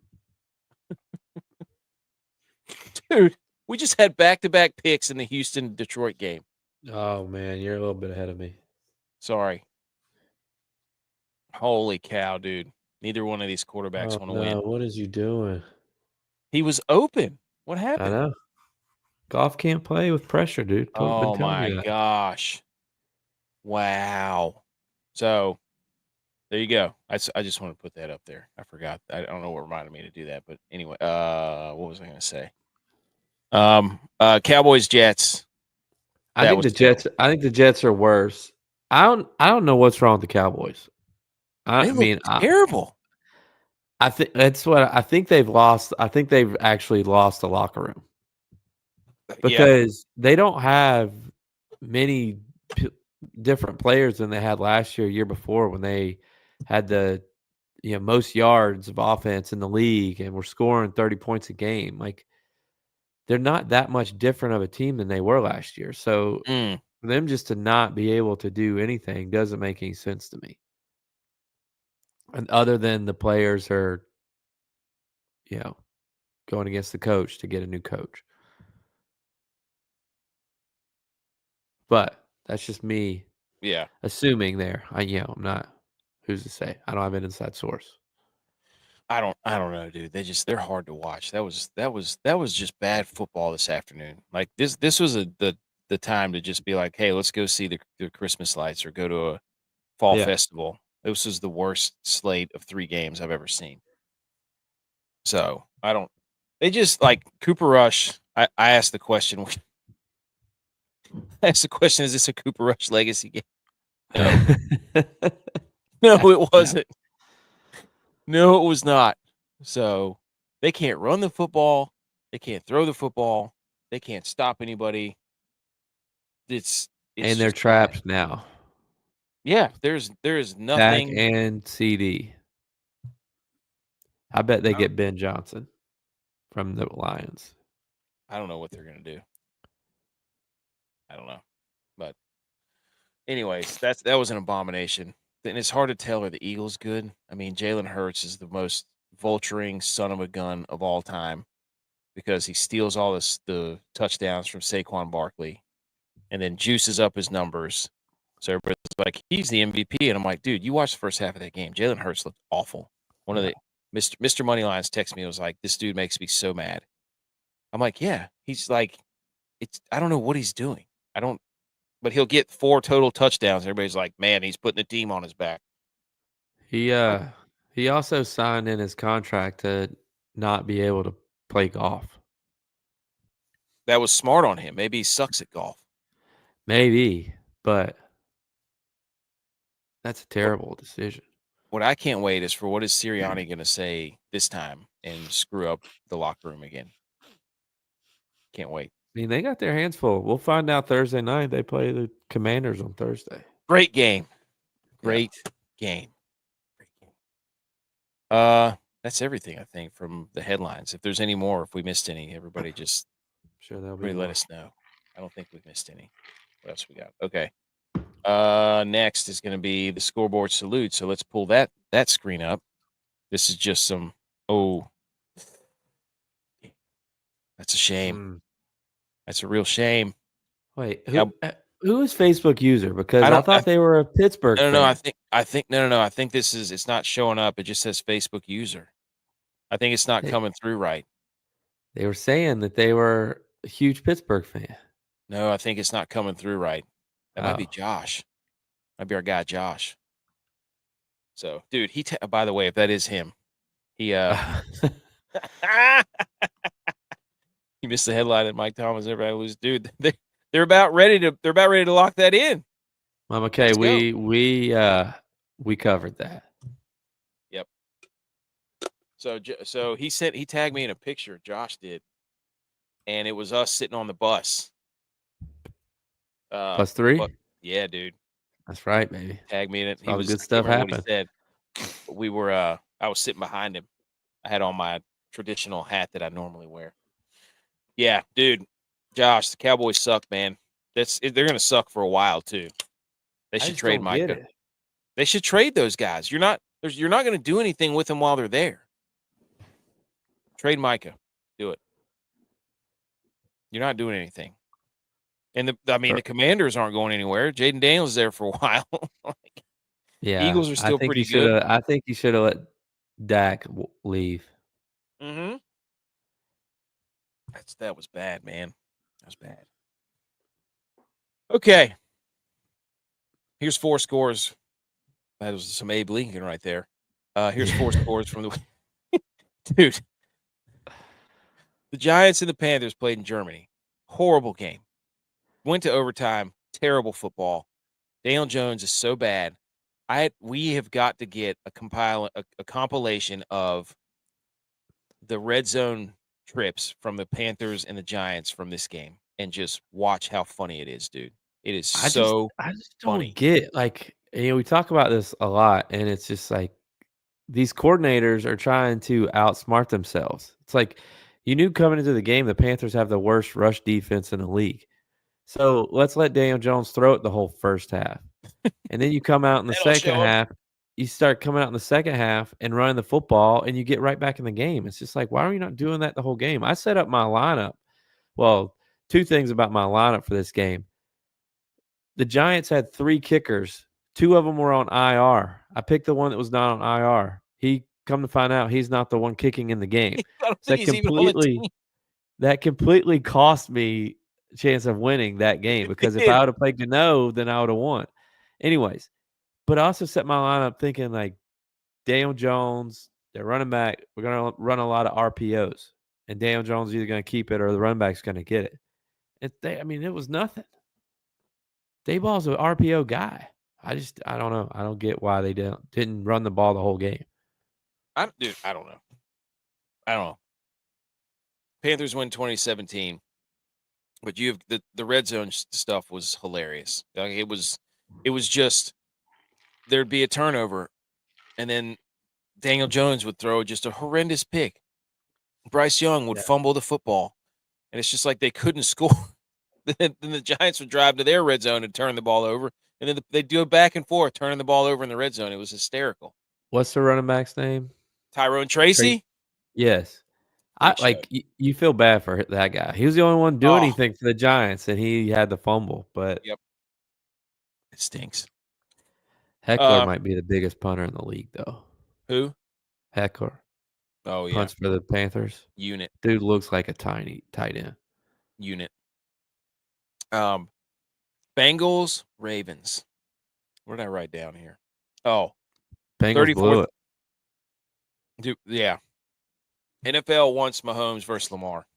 Dude, we just had back-to-back picks in the Houston-Detroit game. Oh, man, you're a little bit ahead of me. Sorry. Holy cow, dude. Neither one of these quarterbacks want to win. What is you doing? He was open. What happened? I know. Goff can't play with pressure, dude. Oh, my gosh. Wow. So, there you go. I just want to put that up there. I forgot. I don't know what reminded me to do that, but anyway, what was I going to say? Cowboys Jets. I think the Jets are worse. I don't know what's wrong with the Cowboys. They look terrible. I think that's what I think they've lost. I think they've actually lost the locker room because they don't have many different players than they had last year before, when they had the most yards of offense in the league and were scoring 30 points a game. Like, they're not that much different of a team than they were last year. So for them just to not be able to do anything doesn't make any sense to me. And other than the players are, going against the coach to get a new coach. But that's just me. Yeah. Assuming there. I'm not. Who's to say? I don't have an inside source. I don't know, dude. They're hard to watch. That was just bad football this afternoon. Like this was the time to just be like, hey, let's go see the Christmas lights or go to a fall festival. This was the worst slate of 3 games I've ever seen. So they just, like, Cooper Rush. I asked the question. Is this a Cooper Rush legacy game? No. No, it wasn't. No, it was not. So they can't run the football. They can't throw the football. They can't stop anybody. It's And they're just bad. trapped now. Yeah, there is Dak nothing. and CD. I bet they I get Ben Johnson from the Lions. don't know what they're gonna do. I don't know, but anyways, that was an abomination. And it's hard to tell are the Eagles good. I mean, Jalen Hurts is the most vulturing son of a gun of all time because he steals all the touchdowns from Saquon Barkley and then juices up his numbers. So everybody's like, he's the MVP. And I'm like, dude, you watched the first half of that game. Jalen Hurts looked awful. One of the Mr. Moneyline's text me was like, this dude makes me so mad. I'm like, yeah, he's like, I don't know what he's doing. But he'll get 4 total touchdowns. Everybody's like, man, he's putting the team on his back. He also signed in his contract to not be able to play golf. That was smart on him. Maybe he sucks at golf. Maybe, but that's a terrible decision. What I can't wait is for what is Sirianni going to say this time and screw up the locker room again. Can't wait. I mean, they got their hands full. We'll find out Thursday night. They play the Commanders on Thursday. Great game. Great game. That's everything I think from the headlines. If there's any more, if we missed any, everybody just let us know. I don't think we've missed any. What else we got? Okay. Next is going to be the scoreboard salute. So let's pull that screen up. This is just some. Oh, that's a shame. That's a real shame. Wait, who is Facebook user? Because I thought they were a Pittsburgh fan. No. I think no. I think it's not showing up. It just says Facebook user. I think it's not coming through right. They were saying that they were a huge Pittsburgh fan. No, I think it's not coming through right. That might be Josh. Might be our guy Josh. So, dude, by the way, if that is him, he he missed the headline that Mike Thomas. Everybody was, dude. They're about ready to lock that in. Mama K, we covered that. Yep. So he tagged me in a picture. Josh did, and it was us sitting on the bus. +3. Yeah, dude. That's right, baby. Tagged me in it. All the good stuff happened. What he said. We were. I was sitting behind him. I had on my traditional hat that I normally wear. Yeah, dude. Josh, the Cowboys suck, man. They're going to suck for a while too. They should trade Micah. They should trade those guys. You're not going to do anything with them while they're there. Trade Micah. Do it. You're not doing anything. And the Commanders aren't going anywhere. Jaden Daniels is there for a while. Eagles are still pretty good. I think you should have let Dak leave. Mm-hmm. That was bad, man. That was bad. Okay. Here's 4 scores. That was some Abe Lincoln right there. Here's 4 scores from the dude. The Giants and the Panthers played in Germany. Horrible game. Went to overtime. Terrible football. Daniel Jones is so bad. We have got to get a compilation of the red zone trips from the Panthers and the Giants from this game and just watch how funny it is, dude. It is I just funny. Don't get, we talk about this a lot, and it's just like these coordinators are trying to outsmart themselves. It's like you knew coming into the game the Panthers have the worst rush defense in the league. So let's let Daniel Jones throw it the whole first half. And then you come out in the second half. You start coming out in the second half and running the football, and you get right back in the game. It's just like, why are you not doing that the whole game? I set up my lineup. Well, 2 things about my lineup for this game. The Giants had 3 kickers. 2 of them were on IR. I picked the one that was not on IR. Come to find out, he's not the one kicking in the game. That completely cost me a chance of winning that game because if I would have played Gano, then I would have won. Anyways, but I also set my lineup thinking like Daniel Jones, they're running back. We're going to run a lot of RPOs, and Daniel Jones is either going to keep it or the running back's going to get it. It was nothing. Dayball's an RPO guy. I don't know. I don't get why they didn't run the ball the whole game. Dude, I don't know. I don't know. Panthers win 2017, but you have the red zone stuff was hilarious. Like, it was just there'd be a turnover, and then Daniel Jones would throw just a horrendous pick. Bryce Young would fumble the football, and it's just like they couldn't score. Then the Giants would drive to their red zone and turn the ball over, and then they'd do it back and forth, turning the ball over in the red zone. It was hysterical. What's the running back's name? Tyrone Tracy? Yes. Great show. You feel bad for that guy. He was the only one doing Oh, anything for the Giants, and he had the fumble. But yep. It stinks. Heckler might be the biggest punter in the league, though. Who? Heckler. Oh, yeah. Punts for the Panthers. Unit. Dude looks like a tiny tight end. Unit. Bengals, Ravens. What did I write down here? Oh, Bengals blew it. Dude, yeah. NFL wants Mahomes versus Lamar.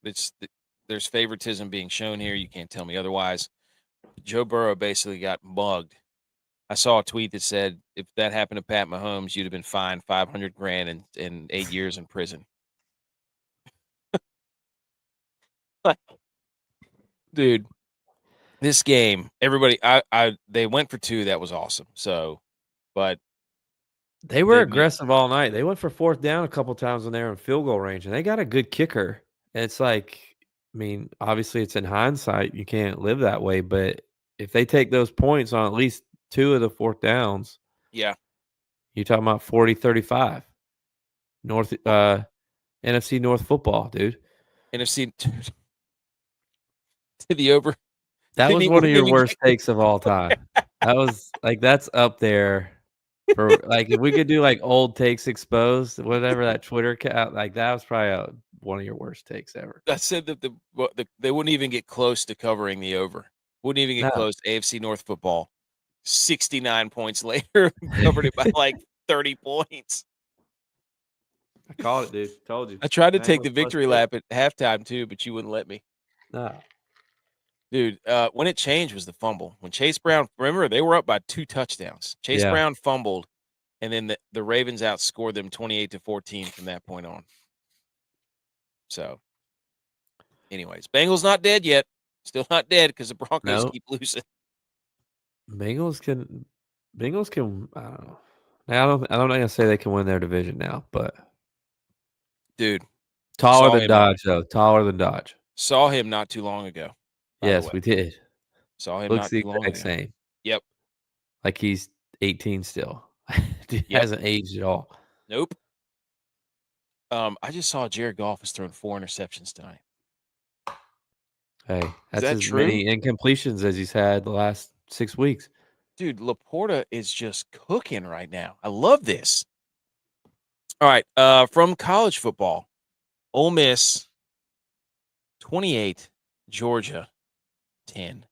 There's favoritism being shown here. You can't tell me otherwise. Joe Burrow basically got mugged. I saw a tweet that said if that happened to Pat Mahomes, you'd have been fined $500,000 and 8 years in prison. Dude, this game, everybody, they went for 2. That was awesome. So, but they were aggressive all night. They went for 4th down a couple times when they were in field goal range, and they got a good kicker. And it's like, I mean, obviously it's in hindsight. You can't live that way, but if they take those points on at least 2 of the 4th downs, yeah, you're talking about 40-35. NFC North football, dude. NFC to the over. That was one of your worst takes of all time. That was like, that's up there for like, if we could do like old takes exposed, whatever that Twitter account, like that was probably one of your worst takes ever. I said that they wouldn't even get close to covering the over. Wouldn't even get close to AFC North football. 69 points later, covered it by like 30 points. I called it, dude. Told you. I tried to take the victory lap at halftime too, but you wouldn't let me. No. Dude, when it changed was the fumble. When Chase Brown, remember, they were up by 2 touchdowns. Chase Brown fumbled, and then the Ravens outscored them 28-14 from that point on. So, anyways, Bengals not dead yet. Still not dead because the Broncos keep losing. Bengals can. I don't know. I'm not gonna say they can win their division now, but dude, taller than Dodge though. Taller than Dodge. Saw him not too long ago. Yes, we did. Saw him Looks not the too long ago. exact same. Yep. Like he's 18 still. Dude hasn't aged at all. Nope. I just saw Jared Goff has thrown 4 interceptions tonight. Hey, that's as many incompletions as he's had the last 6 weeks. Dude, Laporta is just cooking right now. I love this. All right, from college football, Ole Miss 28, Georgia 10.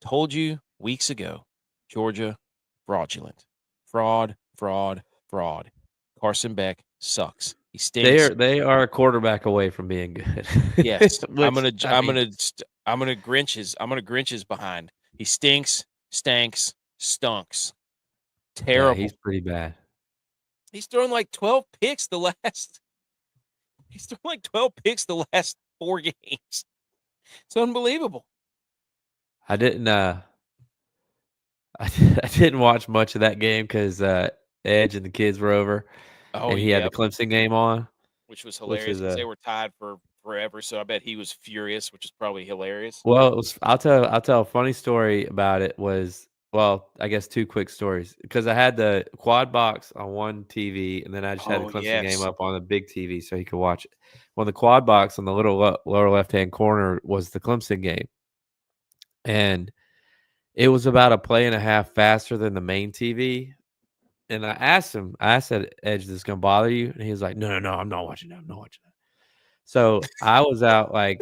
Told you weeks ago, Georgia fraudulent. Fraud. Carson Beck sucks. He stinks. They are a quarterback away from being good. Yes. I'm gonna Grinch's behind. He stinks, stunks. Terrible. Yeah, he's pretty bad. He's thrown like 12 picks the last 4 games. It's unbelievable. I didn't watch much of that game because Edge and the kids were over. Oh, and he had the Clemson game on. Which was hilarious because they were tied for forever, so I bet he was furious, which is probably hilarious. Well, I'll tell a funny story about it well, I guess 2 quick stories. Because I had the quad box on one TV, and then I just had the Clemson game up on the big TV so he could watch it. Well, the quad box on the little lower left-hand corner was the Clemson game. And it was about a play and a half faster than the main TV. And I said, Edge, this is going to bother you? And he was like, no, I'm not watching that. So I was out like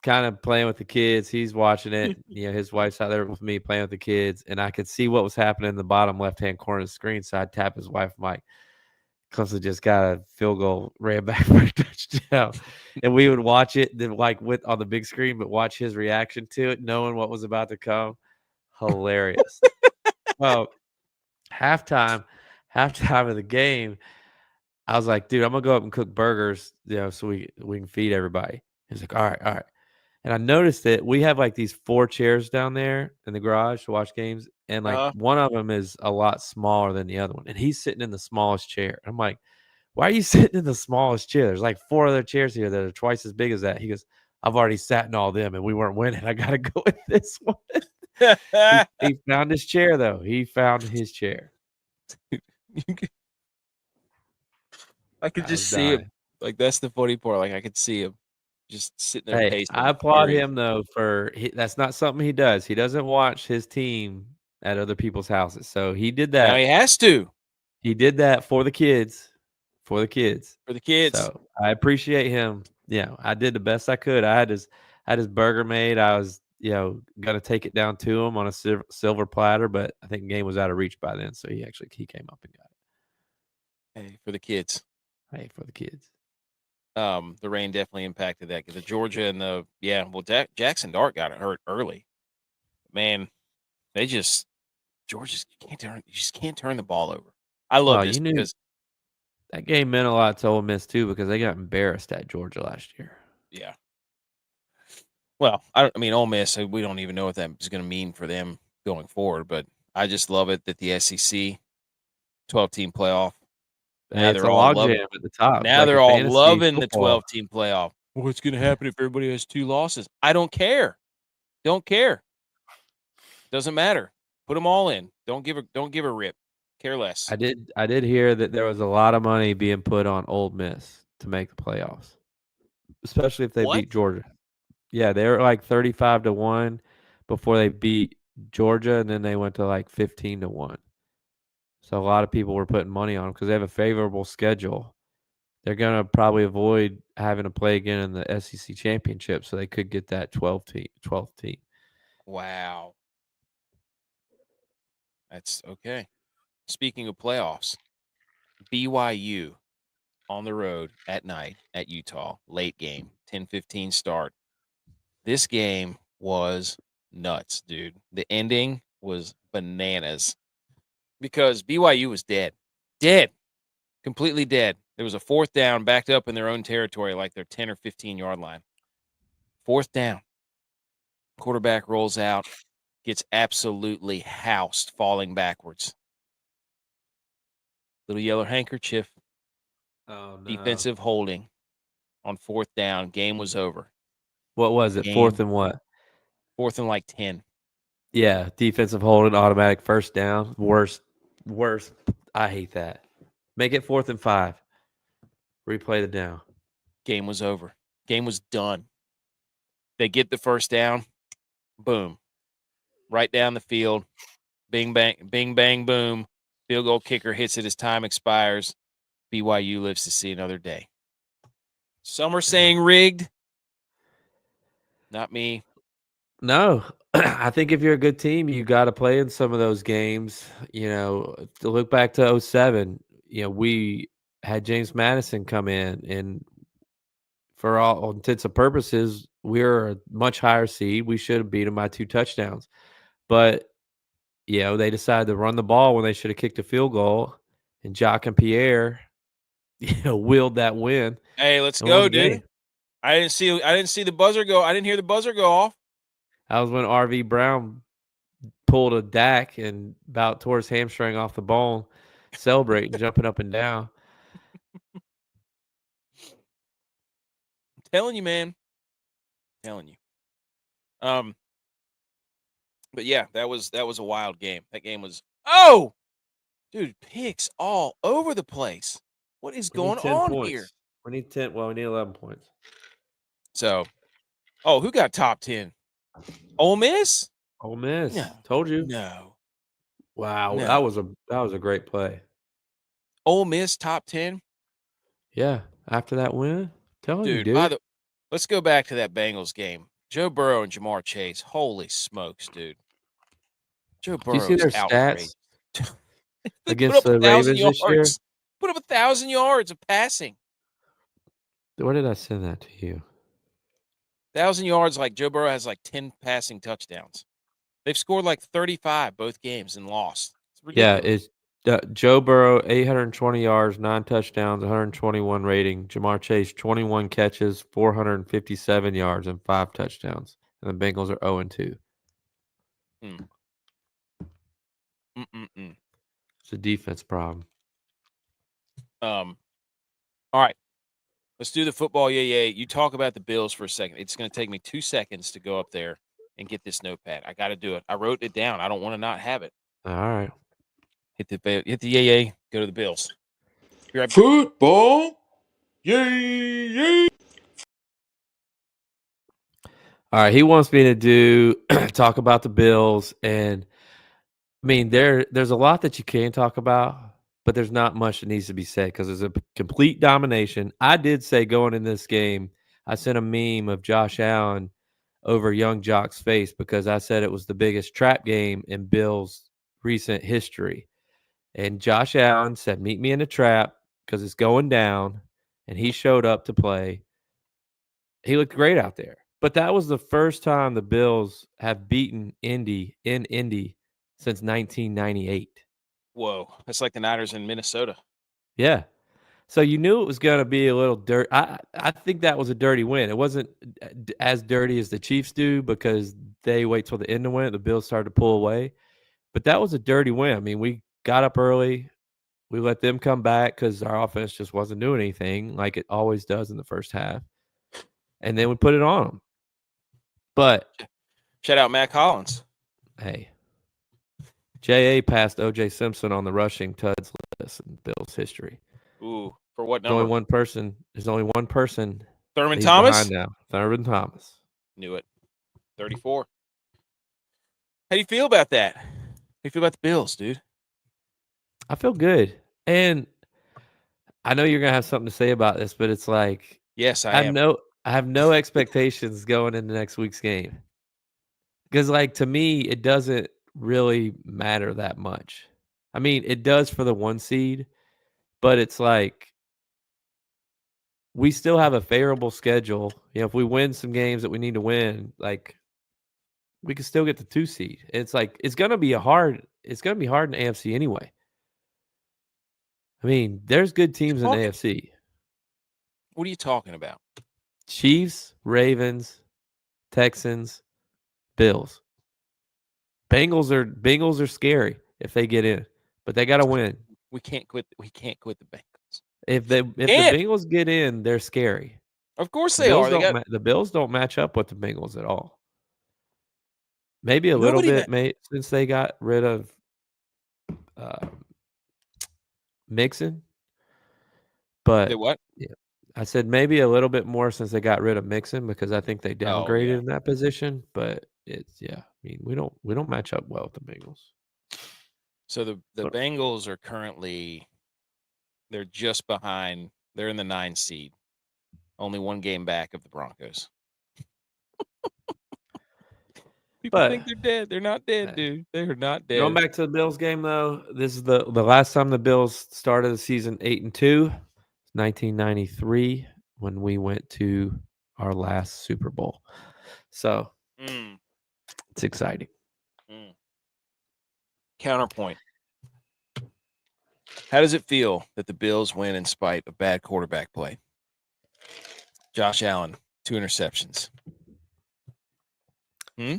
kind of playing with the kids. He's watching it. You know, his wife's out there with me playing with the kids. And I could see what was happening in the bottom left-hand corner of the screen. So I'd tap his wife. I'm like, Clemson just got a field goal, ran back for a touchdown. And we would watch it then like on the big screen, but watch his reaction to it, knowing what was about to come. Hilarious. Well, halftime of the game, I was like, dude, I'm gonna go up and cook burgers, so we can feed everybody. He's like, all right, all right. And I noticed that we have like these 4 chairs down there in the garage to watch games, and like Uh, one of them is a lot smaller than the other one, and he's sitting in the smallest chair. I'm like, why are you sitting in the smallest chair? There's like 4 other chairs here that are twice as big as that. He goes, I've already sat in all them, and we weren't winning. I gotta go with this one. He found his chair though. He found his chair. I could I just was see him. dying. Like that's the funny part. Like I could see him just sitting there Hey, I pacing, applaud furious. him though that's not something he does. He doesn't watch his team at other people's houses. So he did Now he that. has to He did that for the kids. For the kids. for the kids. So I appreciate him. Yeah, I did the best I could. I had his burger made. I was, gonna take it down to him on a silver platter, but I think the game was out of reach by then. So he came up and got Hey, for the kids. it. Hey, for the kids. The rain definitely impacted that. The Georgia and Jackson Dart got hurt early. Man, they just Georgia just can't turn the ball over. I love Well, this you knew because that game meant a lot to Ole Miss too because they got embarrassed at Georgia last year. yeah. Well, I mean, Ole Miss. We don't even know what that is going to mean for them going forward. But I just love it that the SEC 12-team playoff. Hey, Now it's they're a all loving. logjam at the top. It's Now like a they're all fantasy loving the football. 12-team playoff. What's going to happen if everybody has 2 losses? I don't care. Don't care. Doesn't matter. Put them all in. Don't give a rip. Care less. I did hear that there was a lot of money being put on Ole Miss to make the playoffs, especially if they What? beat Georgia. Yeah, they were like 35-1 before they beat Georgia, and then they went to like 15-1. So a lot of people were putting money on them because they have a favorable schedule. They're gonna probably avoid having to play again in the SEC championship, so they could get that 12th team. Wow. That's okay. Speaking of playoffs, BYU on the road at night at Utah, late game, 10:15 start. This game was nuts, dude. The ending was bananas because BYU was dead. Dead. Completely dead. There was a 4th down backed up in their own territory, like their 10 or 15-yard line. 4th down. Quarterback rolls out, gets absolutely housed, falling backwards. Little yellow handkerchief. Oh no! Defensive holding on 4th down. Game was over. What was it? Game 4th and what? 4th and like 10. Yeah, defensive holding, automatic first down. Worst. I hate that. Make it 4th and 5. Replay the down. Game was over. Game was done. They get the first down. Boom. Right down the field. Bing, bang, boom. Field goal kicker hits it as time expires. BYU lives to see another day. Some are saying rigged. Not me. No, I think if you're a good team, you got to play in some of those games. To look back to 07, we had James Madison come in, and for all intents and purposes, we're a much higher seed. We should have beat them by 2 touchdowns. But, they decided to run the ball when they should have kicked a field goal, and Jacques and Pierre, willed that win Hey, let's and won go, the dude. game. I didn't see the buzzer go. I didn't hear the buzzer go off. That was when RV Brown pulled a Dak and about tore his hamstring off the bone, celebrating, jumping up and down. I'm telling you, man. I'm telling you. But yeah, that was a wild game. That game was dude, picks all over the place. What is going on points. here? We need 10. Well, we need 11 points. So, who got top 10? Ole Miss? Ole Miss. No. Told you. No. Wow, No. that was a great play. Ole Miss top 10? Yeah, after that win, telling you, Dude, dude. let's go back to that Bengals game. Joe Burrow and Jamar Chase. Holy smokes, dude. Joe Do you see Burrow's their outrageous. stats They against put up the 1,000 Ravens this year? yards. Put up 1,000 yards of passing. Where did I send that to you? 1,000 yards, like Joe Burrow has like 10 passing touchdowns. They've scored like 35 both games and lost. It's ridiculous. Yeah, it's Joe Burrow, 820 yards, 9 touchdowns, 121 rating. Jamar Chase, 21 catches, 457 yards, and 5 touchdowns. And the Bengals are 0-2. It's a defense problem. All right. Let's do the football. Yeah. You talk about the Bills for a second. It's going to take me 2 seconds to go up there and get this notepad. I got to do it. I wrote it down. I don't want to not have it. All right. Hit the yeah. Go to the Bills. Right. Football. Yay. All right. He wants me to do talk about the Bills. And I mean, there's a lot that you can talk about, but there's not much that needs to be said because there's a complete domination. I did say going in this game, I sent a meme of Josh Allen over Young Jock's face because I said it was the biggest trap game in Bills' recent history. And Josh Allen said, meet me in the trap because it's going down. And he showed up to play. He looked great out there. But that was the first time the Bills have beaten Indy in Indy since 1998. Whoa. That's like the Niners in Minnesota. Yeah. So you knew it was going to be a little dirty. I think that was a dirty win. It wasn't as dirty as the Chiefs do because they wait till the end to win it. The Bills started to pull away. But that was a dirty win. I mean, we got up early. We let them come back because our offense just wasn't doing anything like it always does in the first half. And then we put it on them. But shout out Matt Collins. Hey, J.A. passed O.J. Simpson on the rushing tuds list in Bills history. Ooh, for what number? There's only one person. Thurman Thomas? Now. Thurman Thomas. Knew it. 34. How do you feel about that? How do you feel about the Bills, dude? I feel good. And I know you're going to have something to say about this, but it's like, yes, I am. I have no expectations going into next week's game. Because, like, to me, it doesn't really matter that much. I mean, it does for the 1 seed, but it's like we still have a favorable schedule. You know, if we win some games that we need to win, like, we can still get the 2 seed. It's like it's going to be hard in the AFC anyway. I mean, there's good teams in the AFC. What are you talking about? Chiefs, Ravens, Texans, Bills. Bengals are scary if they get in, but they got to win. We can't quit the Bengals. If the Bengals get in, they're scary. Of course they are. The Bills don't match up with the Bengals at all. Maybe a little bit, since they got rid of Mixon. But what? Yeah, I said maybe a little bit more since they got rid of Mixon because I think they downgraded in that position. But it's I mean, we don't match up well with the Bengals. So the Bengals are currently they're just behind. They're in the 9 seed, only 1 game back of the Broncos. People think they're dead. They're not dead, dude. They're not dead. Going back to the Bills game, though, this is the last time the Bills started the season 8-2, 1993, when we went to our last Super Bowl. So it's exciting. Counterpoint. How does it feel that the Bills win in spite of bad quarterback play? Josh Allen, 2 interceptions.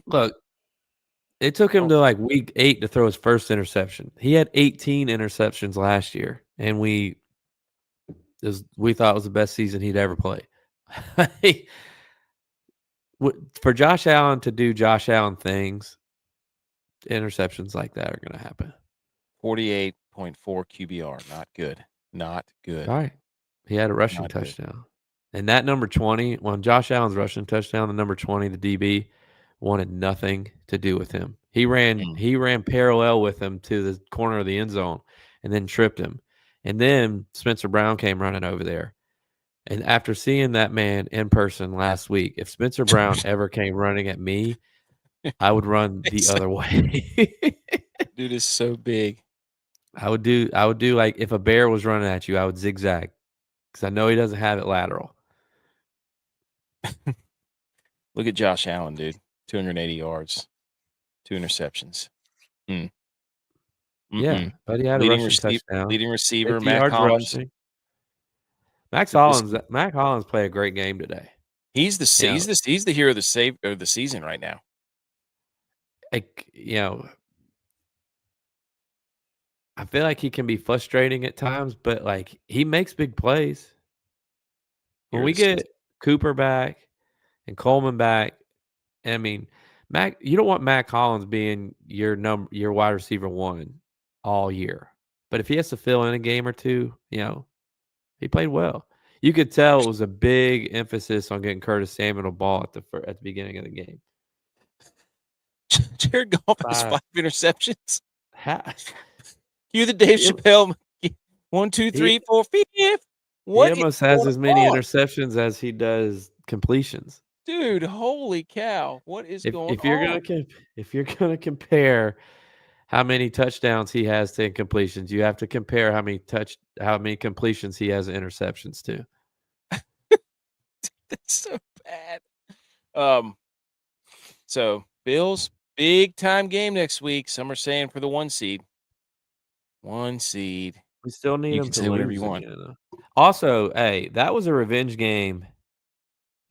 Look, it took him to like week 8 to throw his first interception. He had 18 interceptions last year, and we thought it was the best season he'd ever play. For Josh Allen to do Josh Allen things, interceptions like that are going to happen. 48.4 QBR. Not good. Not good. All right. He had a rushing touchdown. And that number 20, when Josh Allen's rushing touchdown, the number 20, the DB, wanted nothing to do with him. He ran parallel with him to the corner of the end zone and then tripped him. And then Spencer Brown came running over there. And after seeing that man in person last week, if Spencer Brown ever came running at me, I would run the other way. Dude is so big. I would do like if a bear was running at you, I would zigzag because I know he doesn't have it lateral. Look at Josh Allen, dude. 280 yards, 2 interceptions. Yeah, but he had a rushing touchdown. Leading receiver, 50 Mac yards Hollins. rushing. Mac Hollins played a great game today. He's the hero of the season right now. Like, I feel like he can be frustrating at times, but like he makes big plays. When we get Cooper back and Coleman back, I mean, you don't want Mac Hollins being your wide receiver 1 all year. But if he has to fill in a game or two, he played well. You could tell it was a big emphasis on getting Curtis Samuel a ball at the beginning of the game. Jared Goff has 5 interceptions. You the Dave Chappelle 1, 2, 3, 4, 5. What he almost has as many interceptions as he does completions. Dude, holy cow! What is going on? If you're gonna compare how many touchdowns he has to incompletions, you have to compare how many completions he has interceptions to. That's so bad. So Bills, big time game next week. Some are saying for the 1 seed. 1 seed. We still need him to say whatever you want. Also, hey, that was a revenge game.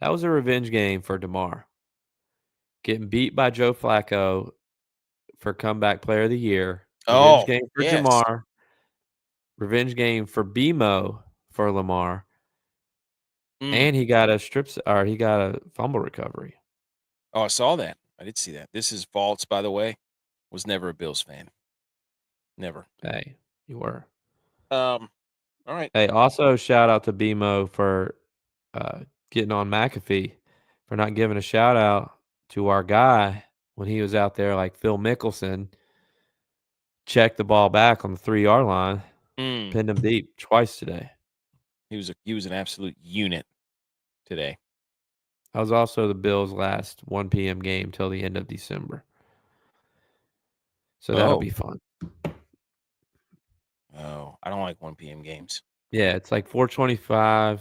That was a revenge game for DeMar. Getting beat by Joe Flacco for comeback player of the year. Revenge game for Jamar. Revenge game for BMO for Lamar. And he got a fumble recovery. Oh, I saw that. I did see that. This is false, by the way. Was never a Bills fan. Never. Hey, you were. All right. Hey, also shout out to BMO for getting on McAfee for not giving a shout out to our guy when he was out there, like Phil Mickelson. Checked the ball back on the 3-yard line, pinned him deep twice today. He was an absolute unit today. That was also the Bills' last 1 p.m. game till the end of December. So that'll be fun. Oh, I don't like 1 p.m. games. Yeah, it's like 4:25,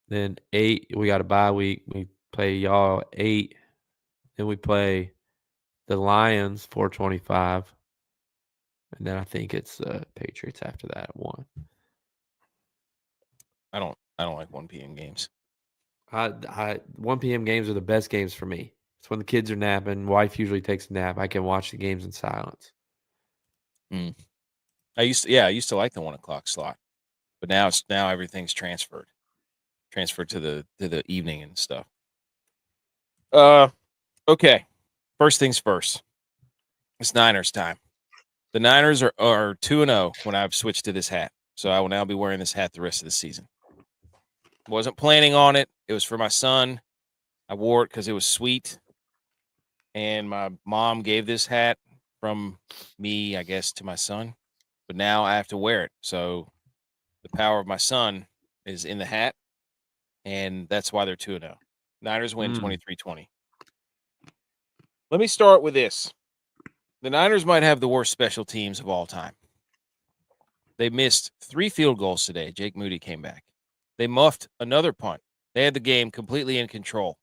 then 8. We got a bye week. We play y'all 8. Then we play the Lions 4:25. And then I think it's Patriots after that at 1. I don't like 1 p.m. games. 1 p.m. games are the best games for me. It's when the kids are napping. Wife usually takes a nap. I can watch the games in silence. I used to like the 1 o'clock slot, but now everything's transferred to the evening and stuff. Okay. First things first. It's Niners time. The Niners are 2-0 when I've switched to this hat, so I will now be wearing this hat the rest of the season. Wasn't planning on it. It was for my son. I wore it because it was sweet, and my mom gave this hat from me, I guess, to my son. But now I have to wear it. So the power of my son is in the hat, and that's why they're 2-0. Niners win 23-20. Let me start with this. The Niners might have the worst special teams of all time. They missed 3 field goals today. Jake Moody came back. They muffed another punt. They had the game completely in control.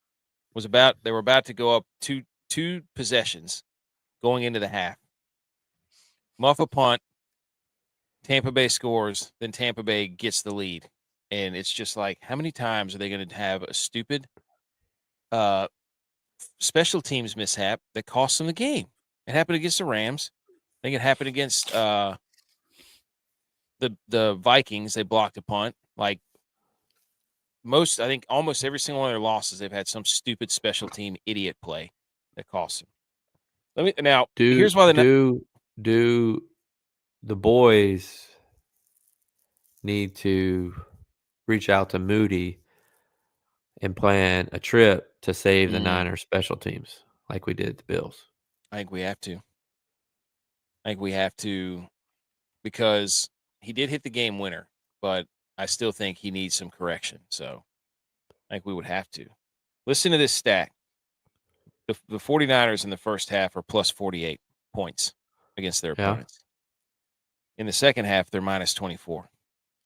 They were about to go up two possessions going into the half. Muff a punt. Tampa Bay scores. Then Tampa Bay gets the lead. And it's just like, how many times are they going to have a stupid special teams mishap that costs them the game? It happened against the Rams. I think it happened against the Vikings. They blocked a punt. Like almost every single one of their losses, they've had some stupid special team idiot play that costs them. Here's why the boys need to reach out to Moody and plan a trip to save the Niners special teams like we did the Bills. I think we have to because he did hit the game winner, but I still think he needs some correction. So I think we would have to. Listen to this stat. The 49ers in the first half are plus 48 points against their opponents. In the second half, they're minus 24.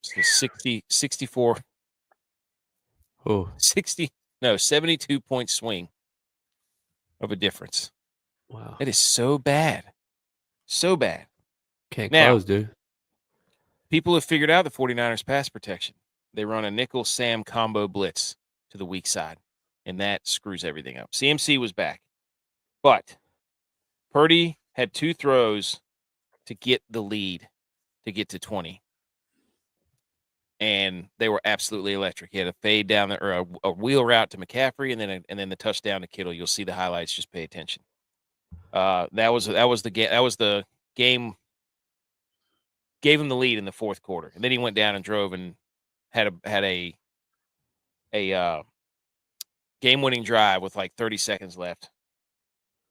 So 64. Oh. 72-point swing of a difference. Wow. It is so bad. So bad. Can't Now, close, dude. people have figured out the 49ers pass protection. They run a nickel Sam combo blitz to the weak side, and that screws everything up. CMC was back, but Purdy had 2 throws to get the lead, to get to 20. And they were absolutely electric. He had a fade down there, or a wheel route to McCaffrey, and then the touchdown to Kittle. You'll see the highlights. Just pay attention. That was the game. That was the game. Gave him the lead in the fourth quarter, and then he went down and drove and had a game-winning drive with like 30 seconds left.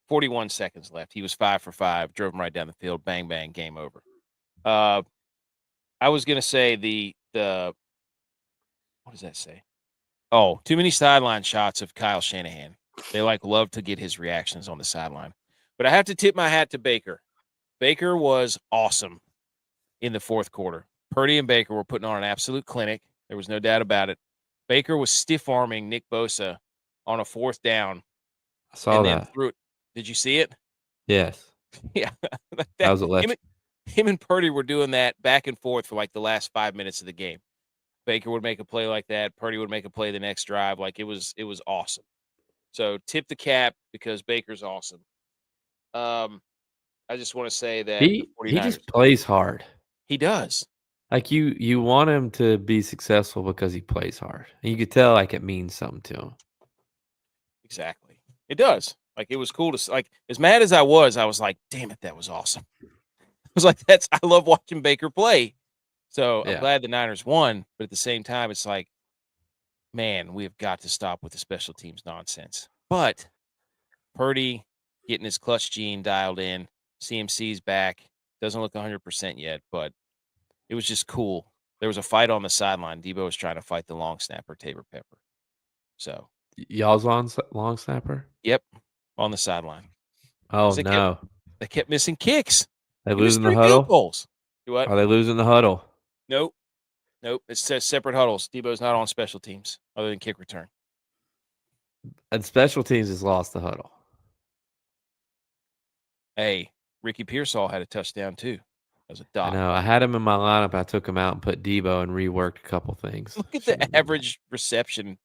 41 seconds left. He was 5 for 5. Drove him right down the field. Bang bang. Game over. I was gonna say the what does that say? Oh, too many sideline shots of Kyle Shanahan. They love to get his reactions on the sideline. But I have to tip my hat to Baker. Baker was awesome in the fourth quarter. Purdy and Baker were putting on an absolute clinic. There was no doubt about it. Baker was stiff-arming Nick Bosa on a 4th down. I saw and that. Then threw it. Did you see it? Yes. Yeah. That was electric. Him and Purdy were doing that back and forth for like the last 5 minutes of the game. Baker would make a play like that. Purdy would make a play the next drive. Like it was awesome. So tip the cap because Baker's awesome. I just want to say that he just plays hard. He does. Like you want him to be successful because he plays hard. And you could tell like it means something to him. Exactly. It does. Like it was cool to like as mad as I was like, damn it, that was awesome. I was like, I love watching Baker play. So I'm glad the Niners won, but at the same time, it's like, man, we have got to stop with the special teams nonsense. But Purdy getting his clutch gene dialed in, CMC's back, doesn't look 100% yet, but it was just cool. There was a fight on the sideline. Debo was trying to fight the long snapper, Tabor Pepper. So y'all's on long snapper? Yep, on the sideline. Oh no, they kept missing kicks. They losing the huddle. Goals. What? Are they losing the huddle? Nope. It says separate huddles. Debo's not on special teams other than kick return. And special teams has lost the huddle. Hey, Ricky Pearsall had a touchdown too. That was a dot. I know. I had him in my lineup. I took him out and put Debo and reworked a couple things. Look at the average reception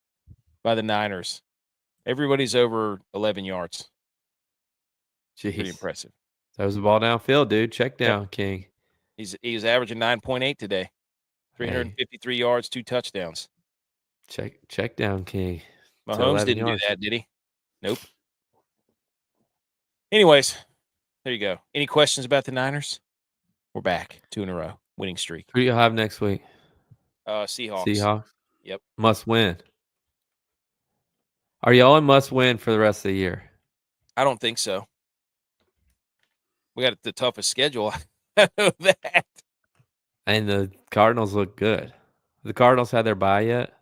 by the Niners. Everybody's over 11 yards. Jeez. Pretty impressive. Throws the ball downfield, dude. Check down, King. He's averaging 9.8 today. 353 yards, 2 touchdowns. Check down, King. Mahomes didn't do that, did he? Nope. Anyways, there you go. Any questions about the Niners? We're back 2 in a row, winning streak. Who do you have next week? Seahawks. Yep. Must win. Are y'all in must win for the rest of the year? I don't think so. We got the toughest schedule. I know that. And the Cardinals look good. The Cardinals had their bye yet?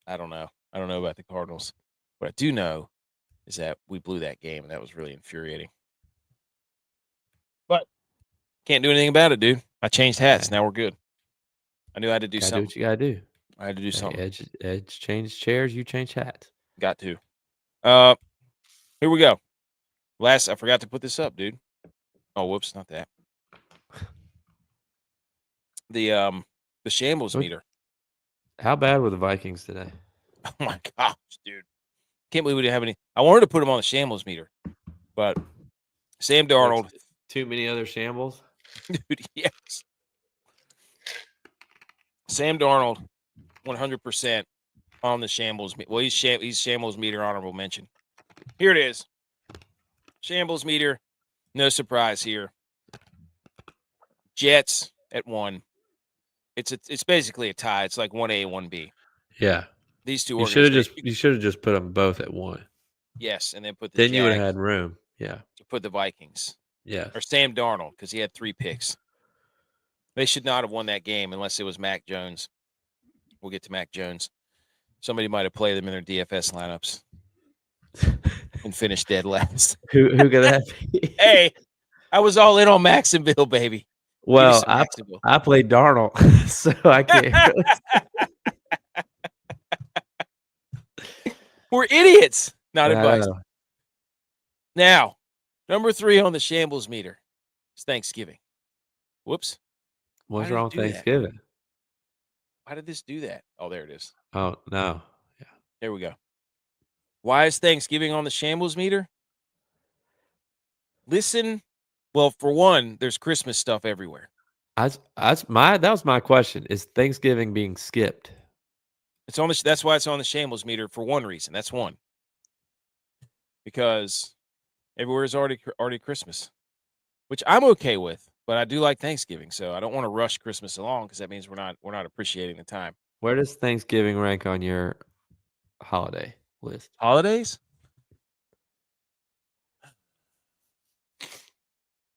I don't know. I don't know about the Cardinals. What I do know is that we blew that game, and that was really infuriating. But can't do anything about it, dude. I changed hats. Now we're good. I knew I had to do something. Do what you got to do. I had to do something. Edge changed chairs. You changed hats. Got to. Here we go. I forgot to put this up, dude. Oh, whoops, not that. The shambles meter. How bad were the Vikings today? Oh my gosh, dude. Can't believe we didn't have any. I wanted to put them on the shambles meter, but Sam Darnold. Too many other shambles? Dude, yes. Sam Darnold, 100% on the shambles. Well, he's shambles meter honorable mention. Here it is. Shambles meter. No surprise here. Jets at 1. It's basically a tie. It's like 1A, 1B. Yeah. These two you should have just put them both at 1. Yes, and then put the Then you would have had room. Yeah. To put the Vikings. Yeah. Or Sam Darnold, because he had 3 picks. They should not have won that game unless it was Mac Jones. We'll get to Mac Jones. Somebody might have played them in their DFS lineups and finished dead last. Who could that be? Hey, I was all in on Maxonville, baby. Well, I played Darnold, so I can't. Really... We're idiots. Not advice. Now, number 3 on the shambles meter is Thanksgiving. Whoops. What's did it wrong with do that? Thanksgiving? Why did this do that? Oh, there it is. Oh, no. Yeah. There we go. Why is Thanksgiving on the shambles meter? Listen. Well, for one, there's Christmas stuff everywhere. That was my question. Is Thanksgiving being skipped? It's on the. That's why it's on the shambles meter for one reason. That's one. Because everywhere is already Christmas, which I'm okay with. But I do like Thanksgiving, so I don't want to rush Christmas along because that means we're not appreciating the time. Where does Thanksgiving rank on your holiday list? Holidays?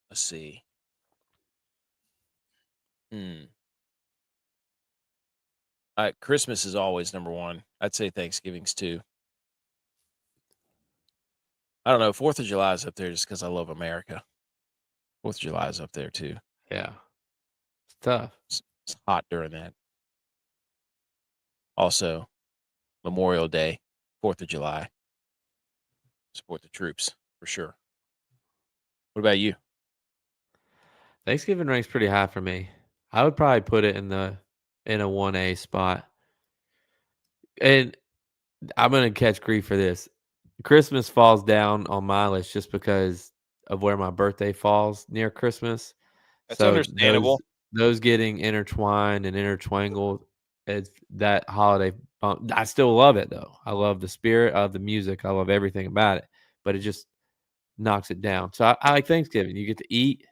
Let's see. Christmas is always number one. I'd say Thanksgiving's two. I don't know. 4th of July is up there just because I love America. 4th of July is up there too. Yeah. It's tough. It's hot during that. Also, Memorial Day, 4th of July. Support the troops for sure. What about you? Thanksgiving ranks pretty high for me. I would probably put it in a 1A spot. And I'm going to catch grief for this. Christmas falls down on my list just because of where my birthday falls near Christmas. That's understandable. Those getting intertwined and intertwangled, it's that holiday bump. I still love it, though. I love the spirit of the music. I love everything about it. But it just knocks it down. So I like Thanksgiving. You get to eat.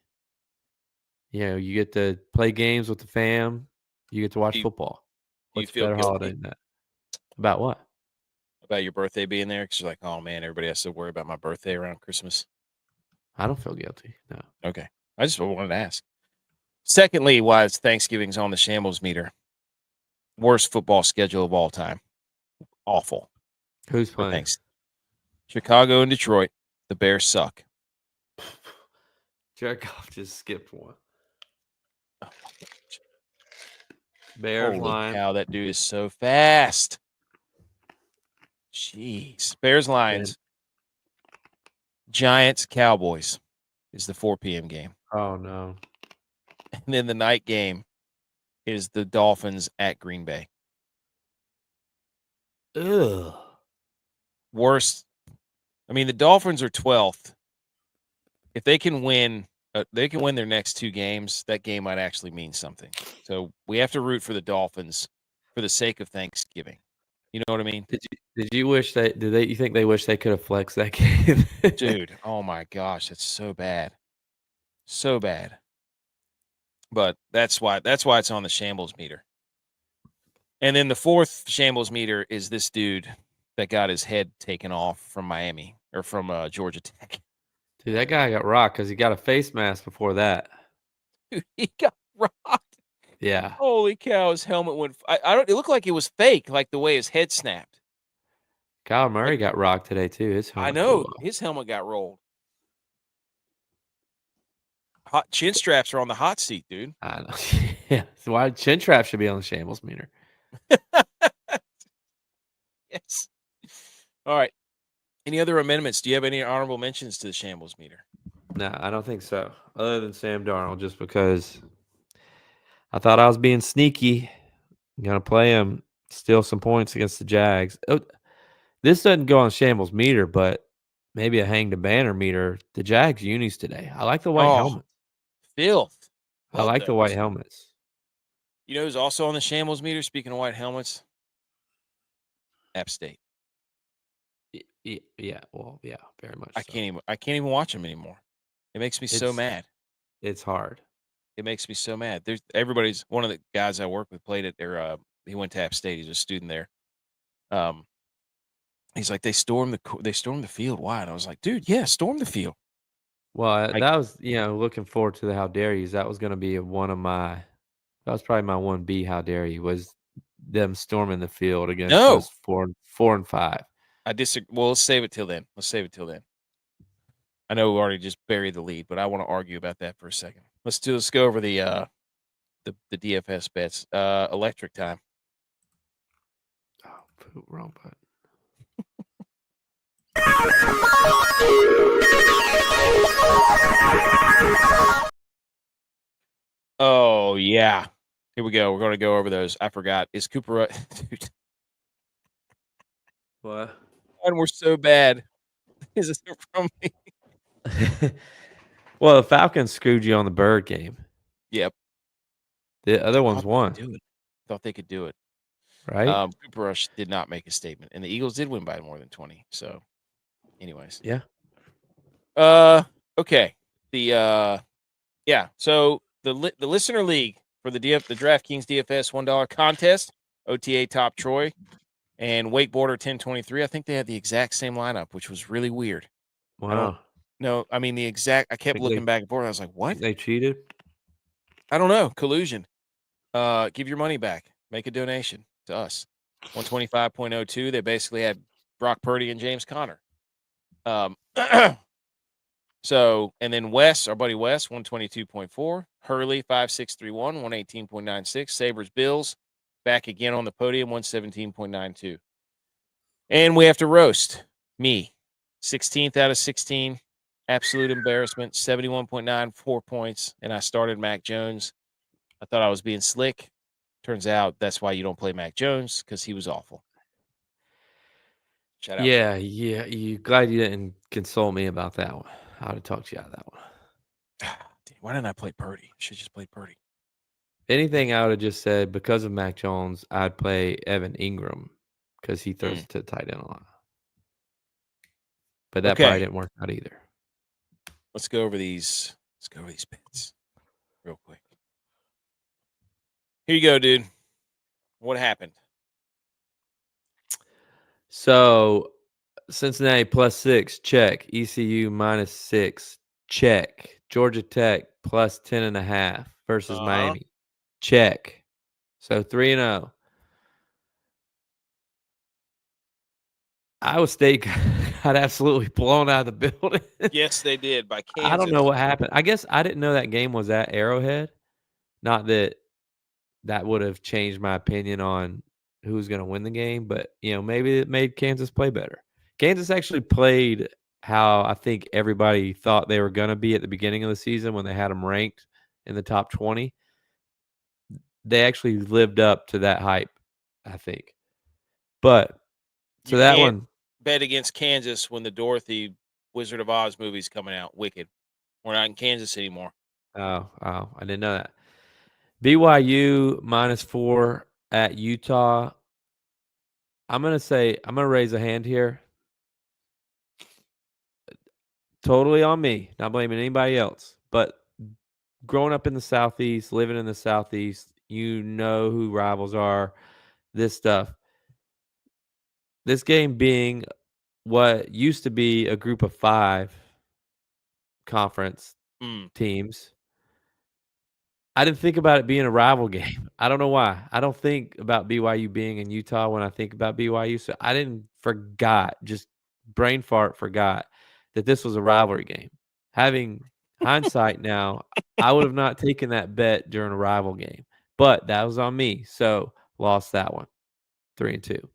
You get to play games with the fam. You get to watch football. What's a better holiday than that? About what? About your birthday being there? Because you're like, oh, man, everybody has to worry about my birthday around Christmas. I don't feel guilty. No. Okay. I just wanted to ask. Secondly, why is Thanksgiving's on the shambles meter? Worst football schedule of all time. Awful. Who's playing? Thanks. Chicago and Detroit. The Bears suck. Jared Goff just skipped one. Bears Holy line. cow, that dude is so fast. Jeez. Bears Lions. Giants Cowboys is the 4 p.m. game. Oh, no. And then the night game is the Dolphins at Green Bay. Ugh. Worst. I mean, the Dolphins are 12th. If they can win their next 2 games, that game might actually mean something. So we have to root for the Dolphins for the sake of Thanksgiving. You know what I mean? Did you wish you think they wish they could have flexed that game? Dude, oh my gosh, it's so bad. So bad. But that's why it's on the shambles meter. And then the 4th shambles meter is this dude that got his head taken off from Miami or from Georgia Tech. Dude, that guy got rocked because he got a face mask before that. Dude, he got rocked. Yeah. Holy cow, his helmet went. It looked like it was fake, like the way his head snapped. Kyler Murray got rocked today too. His helmet. I know his helmet got rolled. Hot chin straps are on the hot seat, dude. I know. Yeah. So why chin strap should be on the shambles meter? Yes. All right. Any other amendments? Do you have any honorable mentions to the shambles meter? No, I don't think so. Other than Sam Darnold, just because I thought I was being sneaky. I'm gonna play him, steal some points against the Jags. Oh, this doesn't go on shambles meter, but maybe a hang the banner meter. The Jags unis today. I like the white helmets. Filth. I like the white helmets. You know who's also on the shambles meter? Speaking of white helmets, App State. Yeah, well, yeah, very much. I can't even watch them anymore. It makes me so mad. It's hard. It makes me so mad. Everybody's one of the guys I work with played it. He went to App State. He's a student there. He's like, they stormed the field. Why? And I was like, dude, yeah, storm the field. Well, that was looking forward to the how dare yous. That was going to be that was probably my 1B. How dare you was them storming the field against those 4 and 5. I disagree. Well, let's save it till then. I know we already just buried the lead, but I want to argue about that for a second. Let's go over the DFS bets. Electric time. Oh, wrong button. Oh, yeah. Here we go. We're going to go over those. I forgot. Is Cooper dude, What? and we're so bad. Is it from me? Well, the Falcons screwed you on the Bird game. Yep. The other ones Thought won, they could do it. right? Cooper Rush did not make a statement, and the Eagles did win by more than 20. So, anyways. Yeah. Okay. So the listener league for the DraftKings DFS $1 contest, OTA top Troy and wakeboarder 1023. I think they had the exact same lineup, which was really weird. Wow. I kept looking back and forth. I was like, what? They cheated? I don't know. Collusion. Give your money back. Make a donation to us. 125.02. They basically had Brock Purdy and James Conner. So, and then Wes, our buddy Wes, 122.4. Hurley, 5631, 118.96. Sabres Bills, back again on the podium, 117.92. And we have to roast me, 16th out of 16. Absolute embarrassment, 71.94 points. And I started Mac Jones. I thought I was being slick. Turns out that's why you don't play Mac Jones, because he was awful. Shout out. Yeah. You glad you didn't console me about that one. I would have talked to you out of that one. Why didn't I play Purdy? Should just play Purdy. Anything I would have just said because of Mac Jones, I'd play Evan Ingram because he throws to the tight end a lot. But that probably didn't work out either. Let's go over these. Let's go over these bets real quick. Here you go, dude. What happened? So Cincinnati +6, check. ECU -6, check. Georgia Tech +10.5 versus Miami, check. So 3-0. Iowa State got absolutely blown out of the building. Yes, they did by Kansas. I don't know what happened. I guess I didn't know that game was at Arrowhead. Not that would have changed my opinion on who's going to win the game, but maybe it made Kansas play better. Kansas actually played how I think everybody thought they were going to be at the beginning of the season when they had them ranked in the top 20. They actually lived up to that hype, I think. But so you that can't one bet against Kansas when the Dorothy Wizard of Oz movie's coming out. Wicked. We're not in Kansas anymore. Oh, I didn't know that. BYU -4 at Utah. I'm going to raise a hand here. Totally on me, not blaming anybody else. But growing up in the Southeast, living in the Southeast, you know who rivals are, this stuff. This game being what used to be a group of 5 conference teams, I didn't think about it being a rival game. I don't know why. I don't think about BYU being in Utah when I think about BYU. So I just brain fart forgot that this was a rivalry game. Having hindsight now, I would have not taken that bet during a rival game. But that was on me. So lost that one. 3-2.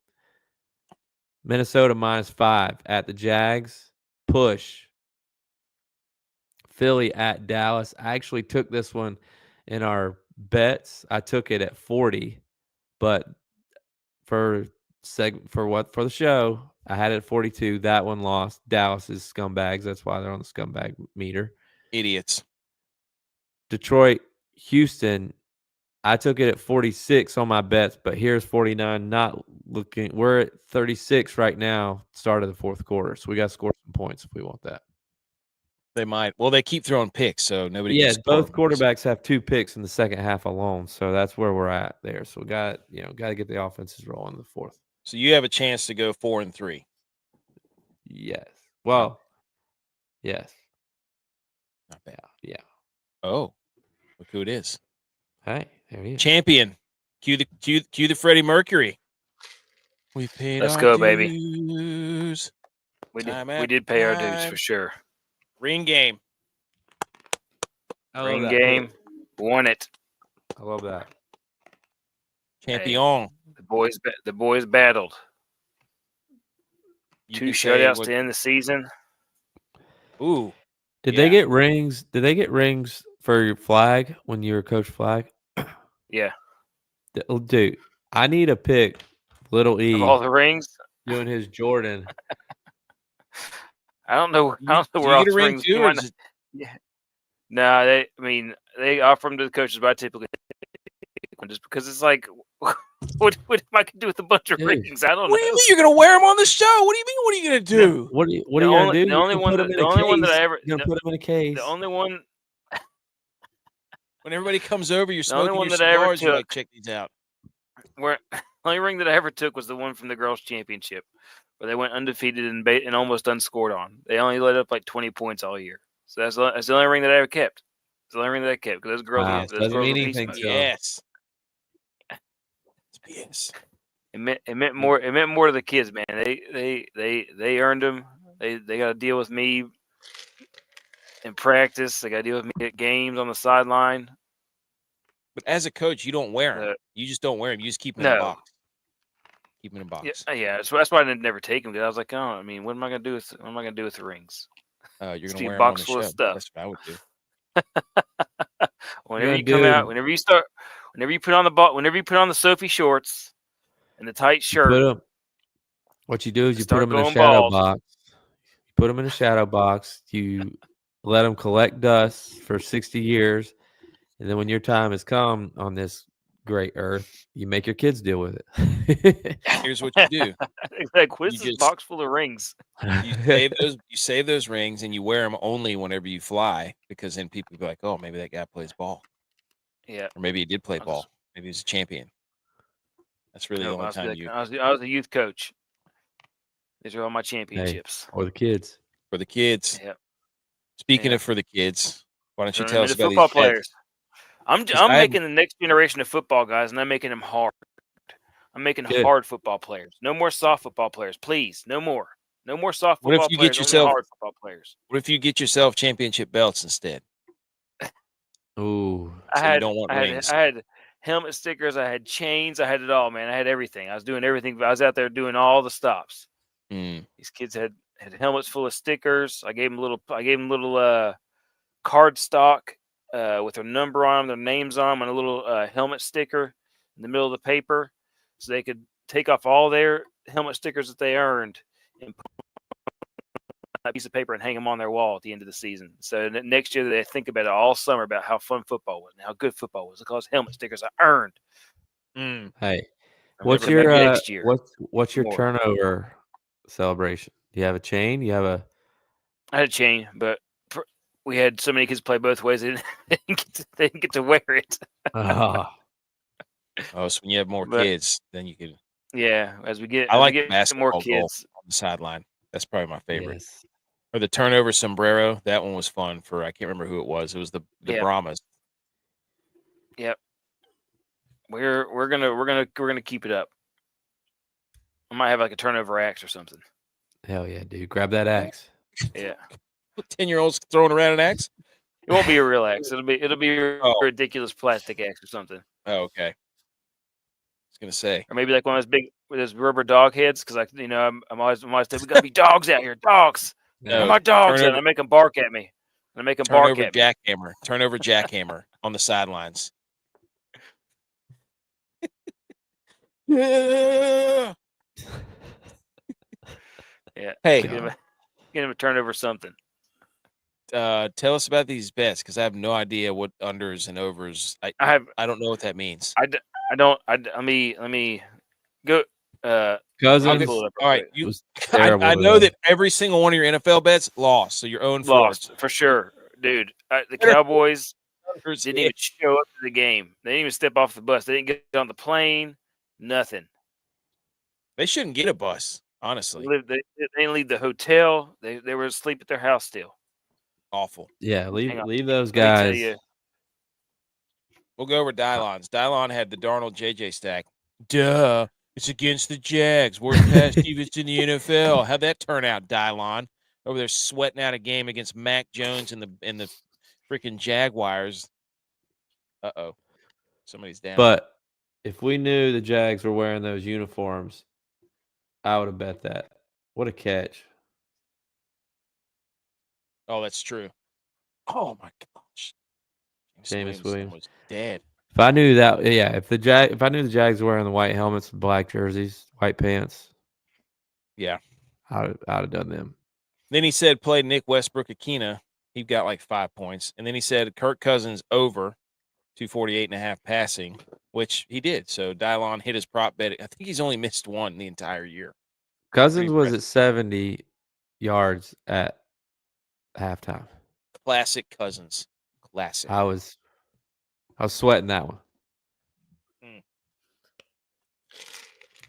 Minnesota -5 at the Jags. Push. Philly at Dallas. I actually took this one in our bets. I took it at 40, but for the show, I had it at 42. That one lost. Dallas is scumbags. That's why they're on the scumbag meter. Idiots. Detroit, Houston. I took it at 46 on my bets, but here's 49. Not looking. We're at 36 right now, start of the fourth quarter. So we got to score some points if we want that. They might. Well, they keep throwing picks, so nobody. Yeah, both quarterbacks have 2 picks in the second half alone, so that's where we're at there. So we got to get the offenses rolling in the fourth. So you have a chance to go 4-3. Yes. Well, yes. Not bad. Yeah. Oh, look who it is. Hey, there he is. Champion. Cue the Freddie Mercury. We paid. Let's our go, dues. baby. We did pay our dues for sure. Ring game. Ring game. Won it. I love that. Champion. Hey, the boys battled. 2 shutouts to end the season. Ooh. Did they get rings? Did they get rings for your flag when you were Coach Flag? Yeah. Dude, I need a pick. Little E Of all the rings, doing his Jordan. I don't know. I don't know Do where you all get a the ring rings. too, or is it, Yeah. No, they offer them to the coaches, but I typically take one just because it's like, what am I gonna do with a bunch of Dude. rings? I don't what know. do you mean you're gonna wear them on the show? What do you mean? What are you gonna do? What are you The gonna only- do? the You're only gonna one put that- him in the a only one that case. I ever- You're gonna put him in a case. The only one, When everybody comes over, you're The only smoking one your that I ever cigars. You're like, took- check these out. where the only ring that I ever took was the one from the girls' championship, where they went undefeated and almost unscored on. They only let up like 20 points all year. So that's the only ring that I ever kept. It's the only ring that I kept because those girls, Wow, those doesn't girls mean were anything beast to mode. him. Yes. Yes. It meant more. It meant more to the kids, man. They earned them. They got to deal with me in practice. They got to deal with me at games on the sideline. But as a coach, you don't wear them. You just don't wear them. You just keep them in a No. box. Keep them in a box. Yeah. So that's why I never take them because I was like, oh, I mean, what am I gonna do with the rings? You're Just gonna be a wear them on box the full of show. stuff. That's what I would do. Whenever Yeah, you come dude. out, whenever you put on the Sophie shorts and the tight shirt, What you do is you put start them in a going shadow bald. box. You put them in a shadow box. You let them collect dust for 60 years. And then when your time has come on this great earth, you make your kids deal with it. Here's what you do. Like, what's You this just- box full of rings? You save those rings, and you wear them only whenever you fly, because then people be like, "Oh, maybe that guy plays ball, Yeah. or maybe he did play I'll ball. just- Maybe he's a champion." That's really Nope, the only time you I was a youth coach. These are all my championships. Or the kids. for the kids. Yep. Speaking Yeah. of for the kids, why don't you Turn tell them us into about football these players. bets? I'm I making the next generation of football guys, and I'm making them hard. I'm making Good. hard football players. No more soft football players, please. No more. No more soft What if football you players. get Only yourself- hard football players. What if you get yourself championship belts instead? Ooh. So you don't want rings. I had helmet stickers. I had chains. I had it all, man. I had everything. I was doing everything. I was out there doing all the stops. Mm. These kids had helmets full of stickers. I gave them little card stock with their number on them, their names on them, and a little helmet sticker in the middle of the paper, so they could take off all their helmet stickers that they earned and put on a piece of paper and hang them on their wall at the end of the season. So next year they think about it all summer about how fun football was and how good football was because helmet stickers I earned. Mm. Hey, I'm what's never your back next year. what's your More. turnover celebration? Do you have a chain? You have a I had a chain, but we had so many kids play both ways. They didn't get to wear it. oh, Oh, so when you have more But- kids, then you could. Yeah, as we get, I like we the get more basketball goal kids. on the sideline. That's probably my favorite. yes. Or the turnover sombrero. That one was fun for. I can't remember who it was. It was the Yeah. Brahmas. Yep. We're gonna keep it up. I might have like a turnover axe or something. Hell yeah, dude. Grab that axe. Yeah. 10-year-olds throwing around an axe. It won't be a real axe. It'll be a Oh. ridiculous plastic axe or something. Oh, okay. I was gonna say. Or maybe like one of those big with those rubber dog heads, because I'm always saying we gotta be dogs out here, dogs. No, Where my dogs turn at? And I make them bark at me. And I make them bark Turnover at me. jackhammer. Turnover jackhammer on the sidelines. Yeah. Yeah. Hey. Get him a turnover something. Tell us about these bets, because I have no idea what unders and overs. I don't know what that means. Let me go. Cousin, I'll pull it up real All right, quick. you. was I terrible know today. that every single one of your NFL bets lost, so you're 0-4. Lost for sure, dude. The Cowboys didn't even show up to the game. They didn't even step off the bus. They didn't get on the plane. Nothing. They shouldn't get a bus, honestly. They didn't leave the hotel. They were asleep at their house still. Awful. Yeah, Hang on. leave those Let me tell guys. you. We'll go over DYLON's. DYLON had the Darnold JJ stack. Duh. It's against the Jags. Worst pass defense in the NFL. How'd that turn out, DYLON? Over there sweating out a game against Mac Jones and the freaking Jaguars. Uh-oh. Somebody's down. But if we knew the Jags were wearing those uniforms, I would have bet that. What a catch. Oh, that's true. Oh, my gosh. Jameis Williams was dead. If I knew that, if I knew the Jags were wearing the white helmets, black jerseys, white pants, yeah, I'd have done them. Then he said play Nick Westbrook-Akina. He got like 5 points. And then he said Kirk Cousins over 248.5 passing, which he did. So DYLON hit his prop bet. I think he's only missed one the entire year. Cousins was at 70 yards at halftime. Classic Cousins. Classic. I was sweating that one.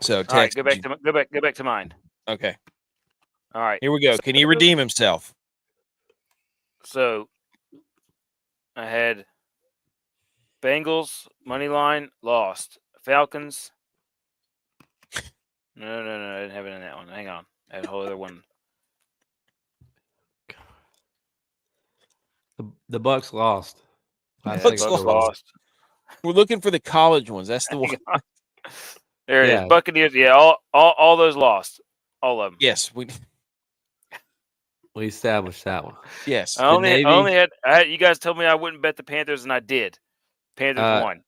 So All right, go back to mine. Okay. All right. Here we go. Can he redeem himself? So I had Bengals money line lost. Falcons. No, I didn't have it in that one. Hang on, I had a whole other one. The Bucks lost. Yeah, Bucks Bucks lost. lost. We're looking for the college ones. That's the one. There it Yeah. is. Buccaneers. Yeah, all those lost. All of them. Yes, We established that one. yes. I only had. You guys told me I wouldn't bet the Panthers, and I did. Panthers won.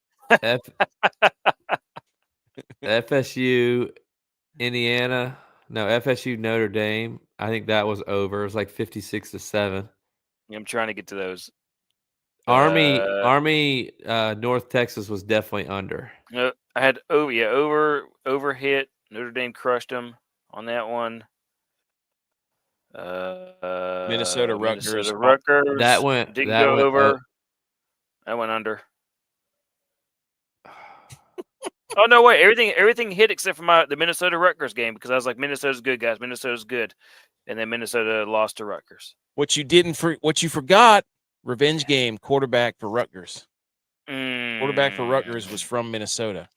FSU, Indiana. No, FSU, Notre Dame. I think that was over. It was like 56-7. I'm trying to get to those. Army, North Texas was definitely under. I had over hit. Notre Dame crushed them on that one. Minnesota Rutgers. That went over. That went under. Oh no! Wait, everything hit except for the Minnesota Rutgers game because I was like, Minnesota's good, guys. Minnesota's good, and then Minnesota lost to Rutgers. What you forgot? Revenge game quarterback for Rutgers. Quarterback for Rutgers was from Minnesota.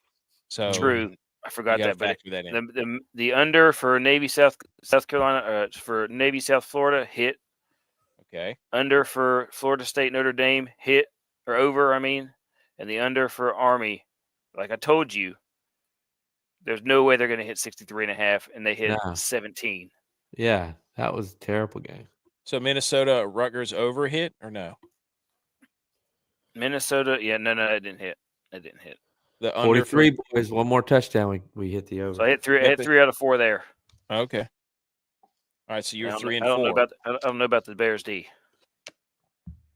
So true. I forgot that. But that in. The under for Navy South Carolina for Navy South Florida hit. Okay. Under for Florida State Notre Dame hit or over. I mean, and the under for Army. Like I told you, there's no way they're going to hit 63.5, and they hit 17. Yeah, that was a terrible game. So Minnesota Rutgers over hit or no? Minnesota, yeah, no, it didn't hit. It didn't hit. The 43 boys, one more touchdown. We hit the over. So I hit three out of 4 there. Okay. All right, so you're 3 and 4. I don't know about the Bears D.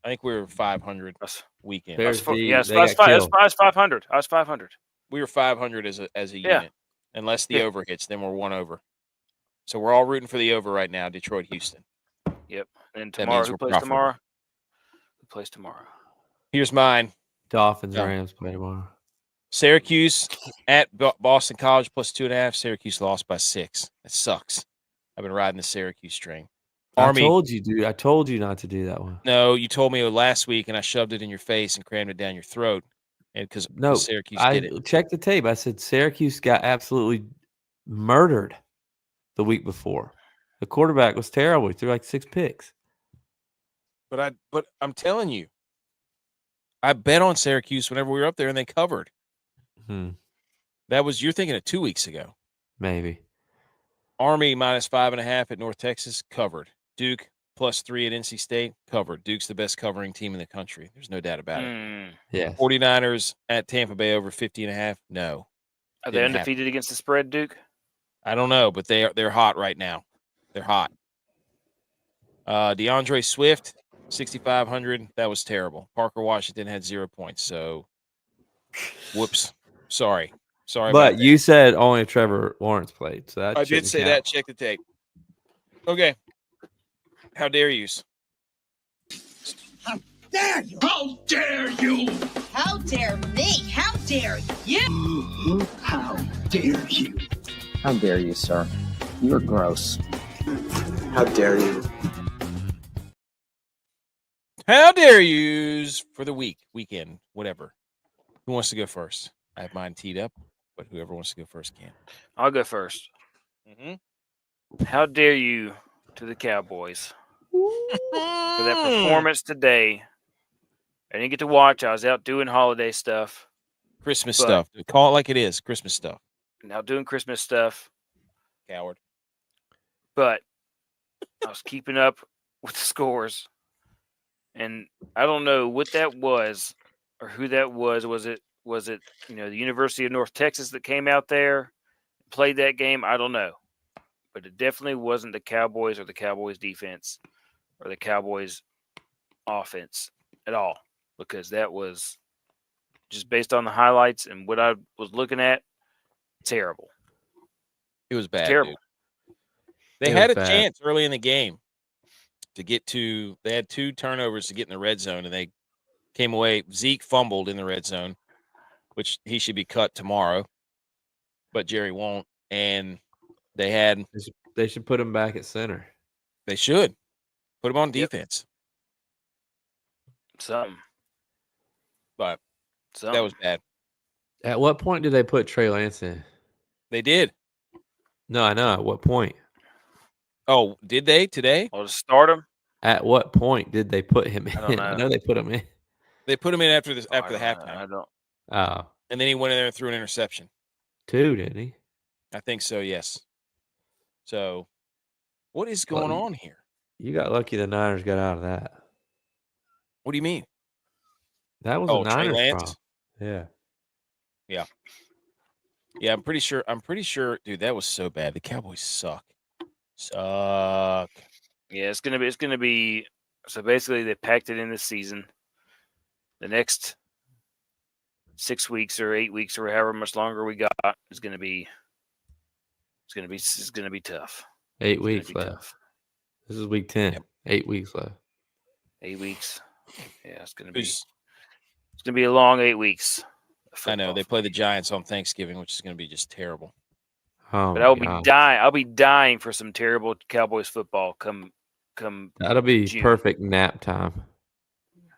I think we were 500 weekend. Bears D, I was 500. I was 500. We were 500 as a unit, unless the over hits. Then we're 1 over. So we're all rooting for the over right now. Detroit, Houston. Yep. And tomorrow, who plays tomorrow? Who plays tomorrow? Here's mine. Dolphins, Rams play tomorrow. Syracuse at Boston College plus 2.5. Syracuse lost by 6. That sucks. I've been riding the Syracuse train. Army, I told you, dude. I told you not to do that one. No, you told me last week, and I shoved it in your face and crammed it down your throat. And because Syracuse did it. Checked the tape. I said Syracuse got absolutely murdered the week before. The quarterback was terrible. He threw like 6 picks. But I'm telling you, I bet on Syracuse whenever we were up there, and they covered. You're thinking of 2 weeks ago. Maybe. Army minus 5.5 at North Texas, covered. Duke plus 3 at NC State, covered. Duke's the best covering team in the country. There's no doubt about it. Yeah. 49ers at Tampa Bay over 50.5. No. Are they undefeated against the spread, Duke? I don't know, but they're hot right now. They're hot. DeAndre Swift, 6,500. That was terrible. Parker Washington had 0 points. So, whoops. Sorry. But you said only Trevor Lawrence played. So that I did say that. Check the tape. Okay. How dare you? How dare you? How dare you? How dare me? How dare you? How dare you? How dare you, sir? You're gross. How dare you? How dare you for the weekend, whatever. Who wants to go first? I have mine teed up, but whoever wants to go first can. I'll go first. How dare you to the Cowboys for that performance today? I didn't get to watch. I was out doing holiday stuff. Christmas stuff. Call it like it is. Christmas stuff. Now doing Christmas stuff. Coward. But I was keeping up with the scores. And I don't know what that was, or who that was. Was it the University of North Texas that came out there, played that game? I don't know. But it definitely wasn't the Cowboys or the Cowboys defense or the Cowboys offense at all, because that was just based on the highlights and what I was looking at, terrible. It was bad. Terrible. Dude. They It had was a bad. chance early in the game to get to. They had 2 turnovers to get in the red zone, and they came away. Zeke fumbled in the red zone, which he should be cut tomorrow, but Jerry won't. And They should put him back at center. They should put him on Yep. defense. Something. But that was bad. At what point did they put Trey Lance in? They did. No, I know. At what point? Oh, did they today? Well, to start him. At what point did they put him in? I don't know. I know they put him in. They put him in after the I halftime. don't. Oh, And then he went in there and threw an interception. 2, didn't he? I think so, yes. So, what is going on here? You got lucky the Niners got out of that. What do you mean? That was a Trey Niners Lance? problem. Yeah. Yeah, I'm pretty sure, dude, that was so bad. The Cowboys suck. Suck. Yeah, it's gonna be. So basically, they packed it in this season. The next 6 weeks or 8 weeks or however much longer we got is gonna be. It's gonna be tough. 8 It's weeks gonna be left. tough. This is week 10. Yep. 8 weeks left. 8 weeks. Yeah, it's gonna Who's- be a long 8 weeks. of I know football they for play me. the Giants on Thanksgiving, which is going to be just terrible. Oh, But I'll be my God. dying. I'll be dying for some terrible Cowboys football come. That'll be June. perfect nap time.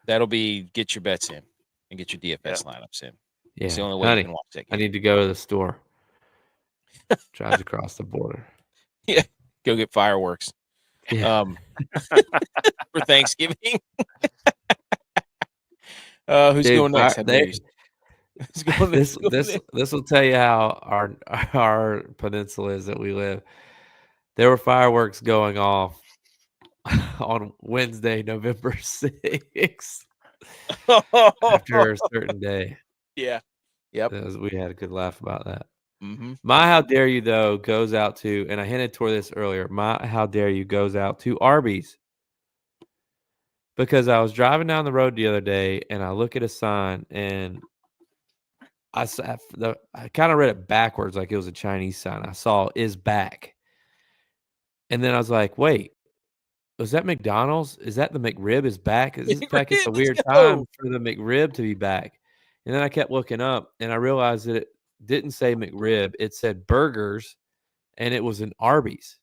That'll be get your bets in and get your DFS lineups in. Yeah. It's the only way Honey, you can watch that I game. need to go to the store. Drives across the border. Go get fireworks. Yeah. For Thanksgiving. Who's Dude, going next? Who's going next? This will tell you how our peninsula is that we live. There were fireworks going off on Wednesday, November 6th, after a certain day. Yeah. Yep. We had a good laugh about that. Mm-hmm. My how dare you though goes out to, and I hinted toward this earlier. My how dare you goes out to Arby's, because I was driving down the road the other day and I look at a sign and I kind of read it backwards like it was a Chinese sign. I saw "is back," and then I was like, "Wait, was that McDonald's? Is that the McRib is back? Is this back? It's a weird time for the McRib to be back." And then I kept looking up and I realized that it didn't say McRib. It said burgers, and it was an Arby's.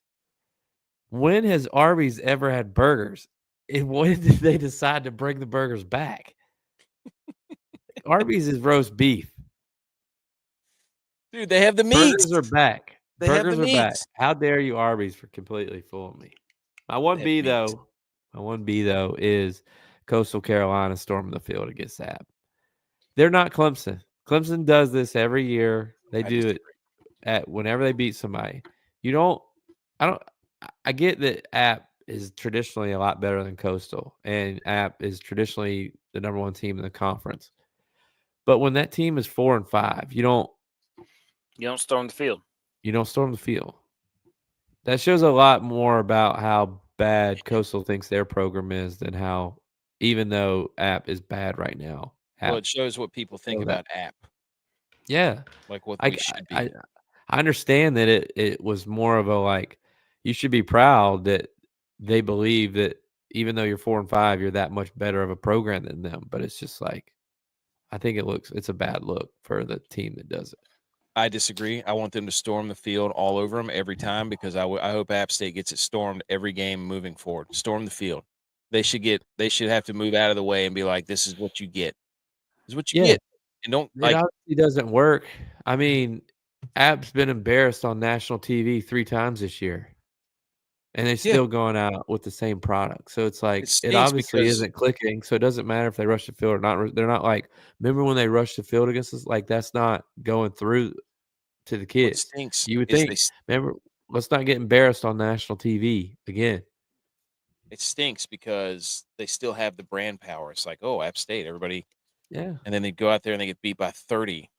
When has Arby's ever had burgers? And when did they decide to bring the burgers back? Arby's is roast beef. Dude, they have the meats. Burgers are back. They have Burgers the are back. meats. How dare you, Arby's, for completely fooling me? My one They B have meats. though, is Coastal Carolina storming the field against App. They're not Clemson. Clemson does this every year. They do it at whenever they beat somebody. I get that App is traditionally a lot better than Coastal, and App is traditionally the number 1 team in the conference. But when that team is 4-5, you don't storm the field. You don't storm the field. That shows a lot more about how bad Coastal thinks their program is than how, even though App is bad right now. Well, it shows what people think about App. Yeah. Like what we should be. I understand that it was more of a like, you should be proud that they believe that even though you're 4-5, you're that much better of a program than them. But it's just like, I think it's a bad look for the team that does it. I disagree. I want them to storm the field all over them every time, because I hope App State gets it stormed every game moving forward. Storm the field. They should have to move out of the way and be like, this is what you get. This is what you get. And don't It obviously doesn't work. I mean, App's been embarrassed on national TV 3 times this year. And they're still going out with the same product. So it's like, it obviously isn't clicking. So it doesn't matter if they rush the field or not. They're not like, remember when they rushed the field against us? Like, that's not going through to the kids. You would think, remember, let's not get embarrassed on national TV again. It stinks because they still have the brand power. It's like, oh, App State, everybody Yeah. And then they go out there and they get beat by 30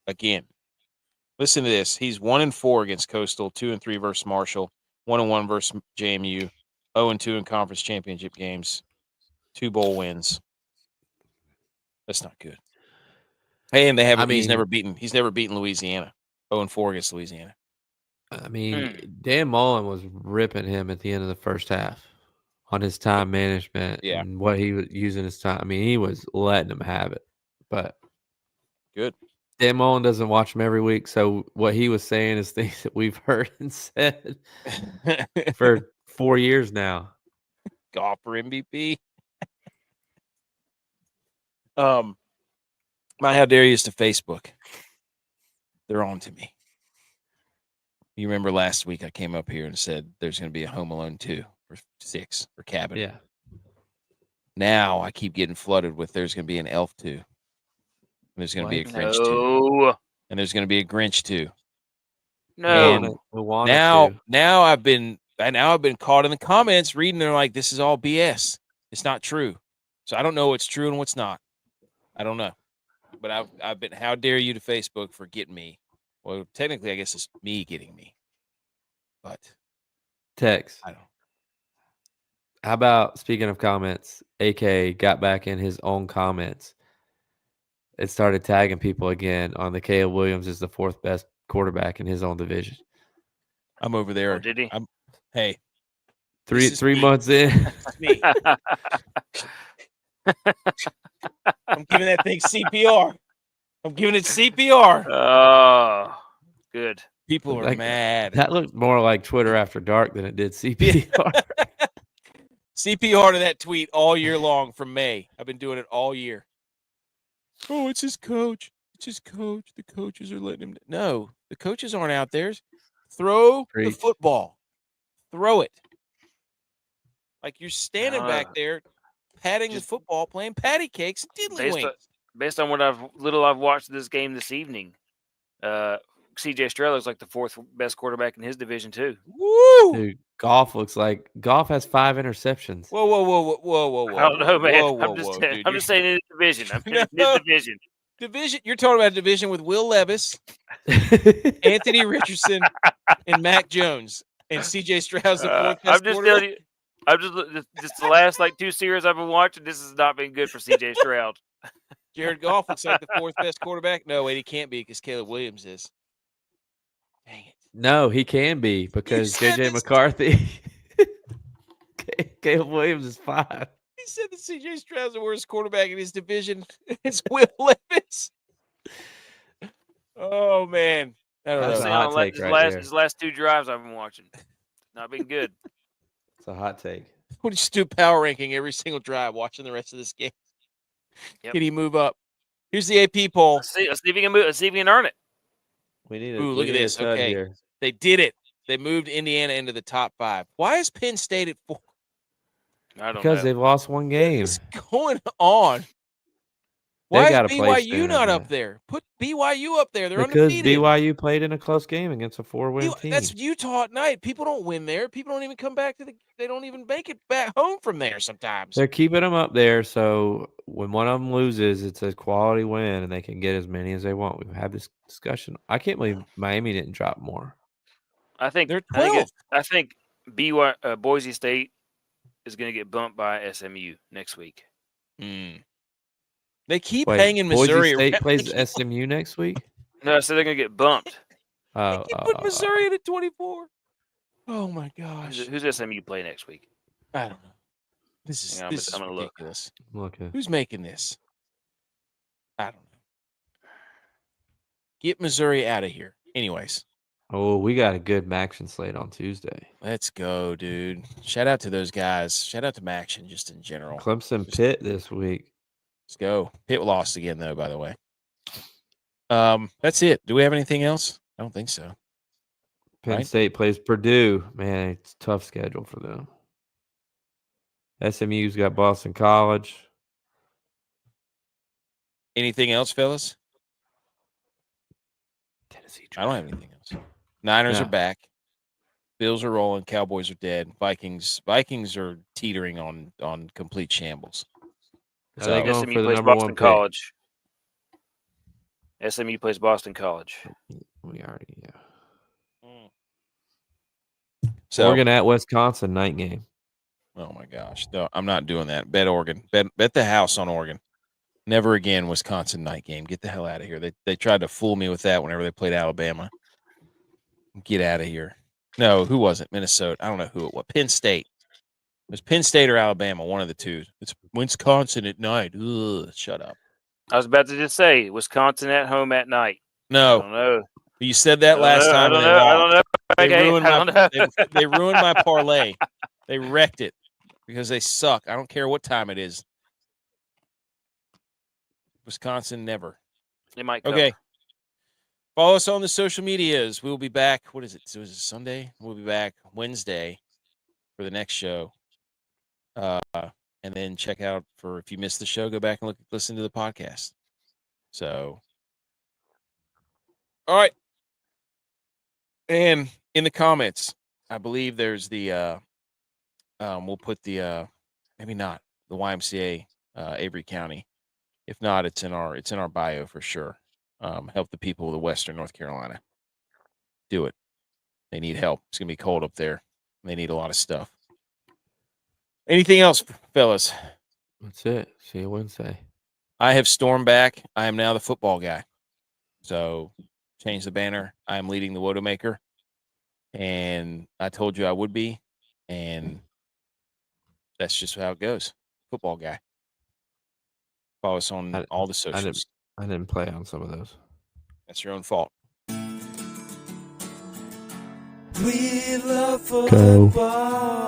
again. Listen to this. He's 1-4 against Coastal, 2-3 versus Marshall, 1-1 versus JMU, 0-2 in conference championship games, 2 bowl wins. That's not good. Hey, and they haven't. He's never beaten Louisiana. 0-4 against Louisiana. I mean, Dan Mullen was ripping him at the end of the first half on his time management and what he was using his time. I mean, he was letting him have it. But good. Dan Mullen doesn't watch him every week, so what he was saying is things that we've heard and said for 4 years now. Golf for MVP. My how dare you is to Facebook. They're on to me. You remember last week I came up here and said there's going to be a Home Alone 2 or 6 or Cabin. Yeah. Now I keep getting flooded with there's going to be an Elf 2. And there's going to be a Grinch 2. And there's going to be a Grinch 2. No. And now I've been caught in the comments reading. They're like, this is all BS. It's not true. So I don't know what's true and what's not. I don't know. But I've been, how dare you to Facebook for getting me? Well, technically, I guess it's me getting me. But Tex. I don't. How about, speaking of comments, AK got back in his own comments. It started tagging people again on the Caleb Williams is the 4th best quarterback in his own division. I'm over there. Oh, did he? Hey. 3 months in. Me. I'm giving that thing CPR. I'm giving it CPR. Oh, good. People are mad. That looked more like Twitter After Dark than it did CPR. CPR to that tweet all year long from May. I've been doing it all year. Oh, it's his coach. It's his coach. The coaches are letting him. No, the coaches aren't out there. Throw the football. Throw it. Like you're standing back there, patting the football, playing patty cakes, diddly wings. Based on what I've watched this game this evening, CJ Stroud looks like the 4th best quarterback in his division too. Woo! Dude, Golf has 5 interceptions. Whoa! I don't know, man. Whoa, I'm just saying in his division. I'm in his division. Division. You're talking about a division with Will Levis, Anthony Richardson, and Mac Jones, and CJ Stroud's the 4th best I'm just telling you. I'm just the last 2 series I've been watching. This has not been good for CJ Stroud. Jared Goff looks like the 4th best quarterback. No, wait, he can't be because Caleb Williams is. Dang it. No, he can be because JJ McCarthy. Caleb Williams is 5. He said that CJ Stroud's the worst quarterback in his division. It's Will Levis. Oh man, I don't know. His last 2 drives I've been watching, not been good. It's a hot take. What do you do power ranking every single drive, watching the rest of this game? Yep. Can he move up? Here's the AP poll. Let's see if he can move. Let's see if he can earn it. We need look at this. Okay, here. They did it. They moved Indiana into the top 5. Why is Penn State at 4? I don't know. Because they've lost 1 game. What's going on? Why is BYU not up there? Put BYU up there. They're undefeated. Because BYU played in a close game against a 4-win team. That's Utah at night. People don't win there. People don't even come back to they don't even make it back home from there sometimes. They're keeping them up there, so when one of them loses, it's a quality win, and they can get as many as they want. We've had this discussion. I can't believe Miami didn't drop more. I think they're 12. I think Boise State is going to get bumped by SMU next week. They keep hanging Missouri. Boise State plays SMU next week? No, so they're going to get bumped. They keep putting Missouri at 24. Oh, my gosh. Who's SMU play next week? I don't know. This is ridiculous. Okay. Who's making this? I don't know. Get Missouri out of here. Anyways. Oh, we got a good Maction slate on Tuesday. Let's go, dude. Shout out to those guys. Shout out to Maction just in general. Clemson Pitt this week. Let's go. Pitt lost again, though, by the way. That's it. Do we have anything else? I don't think so. Penn State plays Purdue. Man, it's a tough schedule for them. SMU's got Boston College. Anything else, fellas? Tennessee. I don't have anything else. Niners are back. Bills are rolling. Cowboys are dead. Vikings are teetering on complete shambles. Are they going SMU for the plays number Boston 1 pick? College. SMU plays Boston College. We already, So, Oregon at Wisconsin night game. oh my gosh, no, I'm not doing that. Bet Oregon. Bet the house on Oregon. Never again Wisconsin night game. Get the hell out of here. They tried to fool me with that whenever they played Alabama. Get out of here. No, who was it? Minnesota. I don't know who it was. Penn State. It was Penn State or Alabama, one of the two. It's Wisconsin at night. Ugh, shut up. I was about to just say Wisconsin at home at night. I No, don't know. you said that last time and they lost. I don't know. They Okay, ruined I don't my know. they ruined my parlay. They wrecked it because they suck. I don't care what time it is. Wisconsin never. They might cover. Okay. Follow us on the social medias. We'll be back. What is it? So is it Sunday? We'll be back Wednesday for the next show. And then check out for if you missed the show, go back and listen to the podcast. So, all right. And in the comments, I believe there's the we'll put the maybe not the YMCA Avery County. If not, it's in our bio for sure. Help the people of Western North Carolina. Do it. They need help. It's gonna be cold up there. They need a lot of stuff. Anything else, fellas? That's it. See you Wednesday. I have stormed back. I am now the football guy. So change the banner. I am leading the Wodomaker. And I told you I would be. And that's just how it goes. Football guy. Follow us on all the socials. I didn't play on some of those. That's your own fault. We love football.